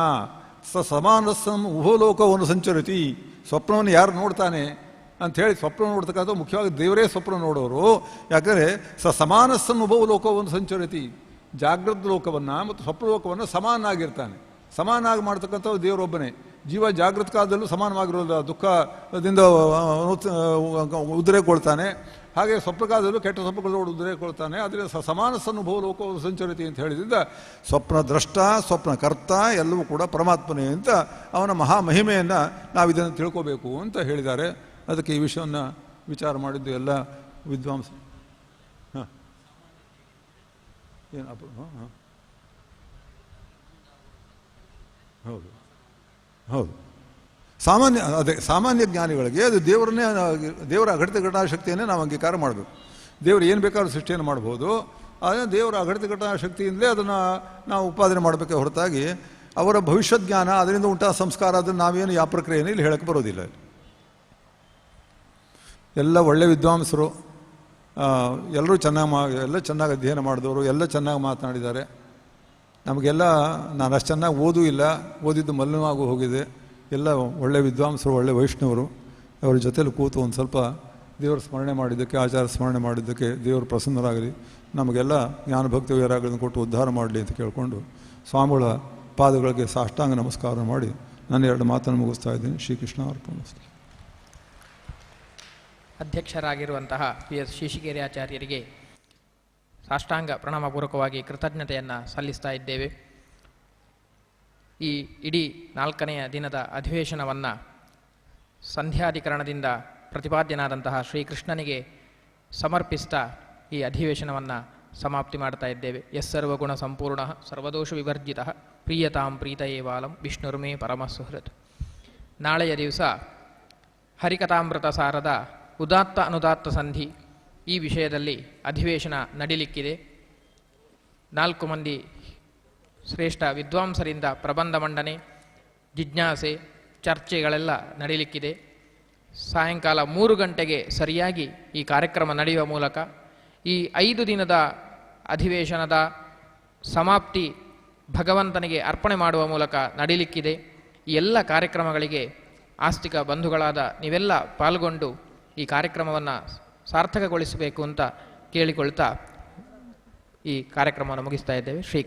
ಸಮಾನಸ್ಸಂ ಉಭೋಲೋಕವನ್ನು ಸಂಚರಿತಿ. ಸ್ವಪ್ನವನ್ನು ಯಾರು ನೋಡ್ತಾನೆ ಅಂಥೇಳಿ ಸ್ವಪ್ನ ನೋಡ್ತಕ್ಕಂಥ ಮುಖ್ಯವಾಗಿ ದೇವರೇ ಸ್ವಪ್ನ ನೋಡೋರು. ಯಾಕಂದರೆ ಸಮಾನಸ್ಸಂ ಉಭೋಲೋಕವನ್ನು ಸಂಚರಿತಿ, ಜಾಗೃತ ಲೋಕವನ್ನು ಮತ್ತು ಸ್ವಪ್ನ ಲೋಕವನ್ನು ಸಮಾನಾಗಿರ್ತಾನೆ. ಸಮಾನಾಗಿ ಮಾಡ್ತಕ್ಕಂಥವು ದೇವರೊಬ್ಬನೇ. ಜೀವ ಜಾಗೃತ ಕಾಲದಲ್ಲೂ ಸಮಾನವಾಗಿರೋಲ್ಲ, ದುಃಖದಿಂದ ಉದ್ರೇಕೊಳ್ತಾನೆ. ಹಾಗೆ ಸ್ವಪ್ನಕಾಲದಲ್ಲೂ ಕೆಟ್ಟ ಸ್ವಪ್ನಗಳೋಡು ಉದ್ರೇಕೊಳ್ತಾನೆ. ಆದರೆ ಸಮಾನಸ್ಸನ್ನು ಲೋಕವನ್ನು ಸಂಚರಿತಿ ಅಂತ ಹೇಳಿದ್ರಿಂದ ಸ್ವಪ್ನ ದ್ರಷ್ಟ, ಸ್ವಪ್ನಕರ್ತ ಎಲ್ಲವೂ ಕೂಡ ಪರಮಾತ್ಮನೇ ಅಂತ ಅವನ ಮಹಾಮಹಿಮೆಯನ್ನು ನಾವು ಇದನ್ನು ತಿಳ್ಕೋಬೇಕು ಅಂತ ಹೇಳಿದ್ದಾರೆ. ಅದಕ್ಕೆ ಈ ವಿಷಯವನ್ನು ವಿಚಾರ ಮಾಡಿದ್ದು ಎಲ್ಲ ವಿದ್ವಾಂಸ. ಹಾಂ ಏನಪ್ಪ? ಹಾಂ ಹೌದು ಹೌದು. ಸಾಮಾನ್ಯ ಜ್ಞಾನಿಗಳಿಗೆ ಅದು ದೇವರ ಅಘಟಿತ ಘಟನಾಶಕ್ತಿಯನ್ನೇ ನಾವು ಅಂಗೀಕಾರ ಮಾಡಬೇಕು. ದೇವರು ಏನು ಬೇಕಾದ್ರೂ ಸೃಷ್ಟಿಯನ್ನು ಮಾಡ್ಬೋದು. ಆದರೆ ದೇವರ ಅಘಟಿತ ಘಟನಾಶಕ್ತಿಯಿಂದಲೇ ಅದನ್ನು ನಾವು ಉತ್ಪಾದನೆ ಮಾಡಬೇಕೆ ಹೊರತಾಗಿ ಅವರ ಭವಿಷ್ಯತ್ ಜ್ಞಾನ, ಅದರಿಂದ ಉಂಟಾದ ಸಂಸ್ಕಾರ, ಅದನ್ನು ನಾವೇನು ಯಾವ ಪ್ರಕ್ರಿಯೆಯನ್ನು ಇಲ್ಲಿ ಹೇಳಕ್ಕೆ ಬರೋದಿಲ್ಲ. ಎಲ್ಲ ಒಳ್ಳೆ ವಿದ್ವಾಂಸರು, ಎಲ್ಲರೂ ಚೆನ್ನಾಗಿ ಅಧ್ಯಯನ ಮಾಡಿದವರು, ಎಲ್ಲ ಚೆನ್ನಾಗಿ ಮಾತನಾಡಿದ್ದಾರೆ. ನಮಗೆಲ್ಲ ನಾನು ಅಷ್ಟು ಚೆನ್ನಾಗಿ ಓದೂ ಇಲ್ಲ, ಓದಿದ್ದು ಮಲಿನವಾಗೂ ಹೋಗಿದೆ. ಎಲ್ಲ ಒಳ್ಳೆ ವಿದ್ವಾಂಸರು, ಒಳ್ಳೆ ವೈಷ್ಣವರು, ಅವರ ಜೊತೆಲಿ ಕೂತು ಒಂದು ಸ್ವಲ್ಪ ದೇವರ ಸ್ಮರಣೆ ಮಾಡಿದ್ದಕ್ಕೆ, ಆಚಾರ ಸ್ಮರಣೆ ಮಾಡಿದ್ದಕ್ಕೆ ದೇವರು ಪ್ರಸನ್ನರಾಗಲಿ, ನಮಗೆಲ್ಲ ಜ್ಞಾನಭಕ್ತಿ ವೈರಾಗ್ಯಗಳನ್ನು ಕೊಟ್ಟು ಉದ್ಧಾರ ಮಾಡಲಿ ಅಂತ ಕೇಳಿಕೊಂಡು ಸ್ವಾಮಿಗಳ ಪಾದಗಳಿಗೆ ಸಾಷ್ಟಾಂಗ ನಮಸ್ಕಾರ ಮಾಡಿ ನಾನು 2 ಮಾತನ್ನು ಮುಗಿಸ್ತಾ ಇದ್ದೀನಿ. ಶ್ರೀಕೃಷ್ಣ ಅರ್ಪಣಮಸ್ತು. ಅಧ್ಯಕ್ಷರಾಗಿರುವಂತಹ PS ಶೇಷಗಿರಿ ಆಚಾರ್ಯರಿಗೆ ಸಾಷ್ಟಾಂಗ ಪ್ರಣಾಮಪೂರ್ವಕವಾಗಿ ಕೃತಜ್ಞತೆಯನ್ನು ಸಲ್ಲಿಸ್ತಾ ಇದ್ದೇವೆ. ಈ ಇಡೀ 4ನೆಯ ದಿನದ ಅಧಿವೇಶನವನ್ನು ಸಂಧ್ಯಾಧಿಕರಣದಿಂದ ಪ್ರತಿಪಾದ್ಯನಾದಂತಹ ಶ್ರೀಕೃಷ್ಣನಿಗೆ ಸಮರ್ಪಿಸ್ತಾ ಈ ಅಧಿವೇಶನವನ್ನು ಸಮಾಪ್ತಿ ಮಾಡ್ತಾ ಇದ್ದೇವೆ. ಸರ್ವಗುಣ ಸಂಪೂರ್ಣ ಸರ್ವದೋಷ ವಿವರ್ಜಿತ ಪ್ರೀಯತಾಂ ಪ್ರೀತಯೇವಾಲಂ ವಿಷ್ಣುರ್ಮೇ ಪರಮ ಸುಹೃತ್. ನಾಳೆಯ ದಿವಸ ಹರಿಕಥಾಮೃತ ಸಾರದ ಉದಾತ್ತ ಅನುದಾತ್ತ ಸಂಧಿ ಈ ವಿಷಯದಲ್ಲಿ ಅಧಿವೇಶನ ನಡೀಲಿಕ್ಕಿದೆ. 4 ಮಂದಿ ಶ್ರೇಷ್ಠ ವಿದ್ವಾಂಸರಿಂದ ಪ್ರಬಂಧ ಮಂಡನೆ, ಜಿಜ್ಞಾಸೆ, ಚರ್ಚೆಗಳೆಲ್ಲ ನಡೀಲಿಕ್ಕಿದೆ. ಸಾಯಂಕಾಲ 3 ಗಂಟೆಗೆ ಸರಿಯಾಗಿ ಈ ಕಾರ್ಯಕ್ರಮ ನಡೆಯುವ ಮೂಲಕ ಈ 5 ದಿನದ ಅಧಿವೇಶನದ ಸಮಾಪ್ತಿ ಭಗವಂತನಿಗೆ ಅರ್ಪಣೆ ಮಾಡುವ ಮೂಲಕ ನಡೀಲಿಕ್ಕಿದೆ. ಈ ಎಲ್ಲ ಕಾರ್ಯಕ್ರಮಗಳಿಗೆ ಆಸ್ತಿಕ ಬಂಧುಗಳಾದ ನೀವೆಲ್ಲ ಪಾಲ್ಗೊಂಡು ಈ ಕಾರ್ಯಕ್ರಮವನ್ನು ಸಾರ್ಥಕಗೊಳಿಸಬೇಕು ಅಂತ ಕೇಳಿಕೊಳ್ತಾ ಈ ಕಾರ್ಯಕ್ರಮವನ್ನು ಮುಗಿಸ್ತಾ ಇದ್ದೇವೆ. ಶ್ರೀ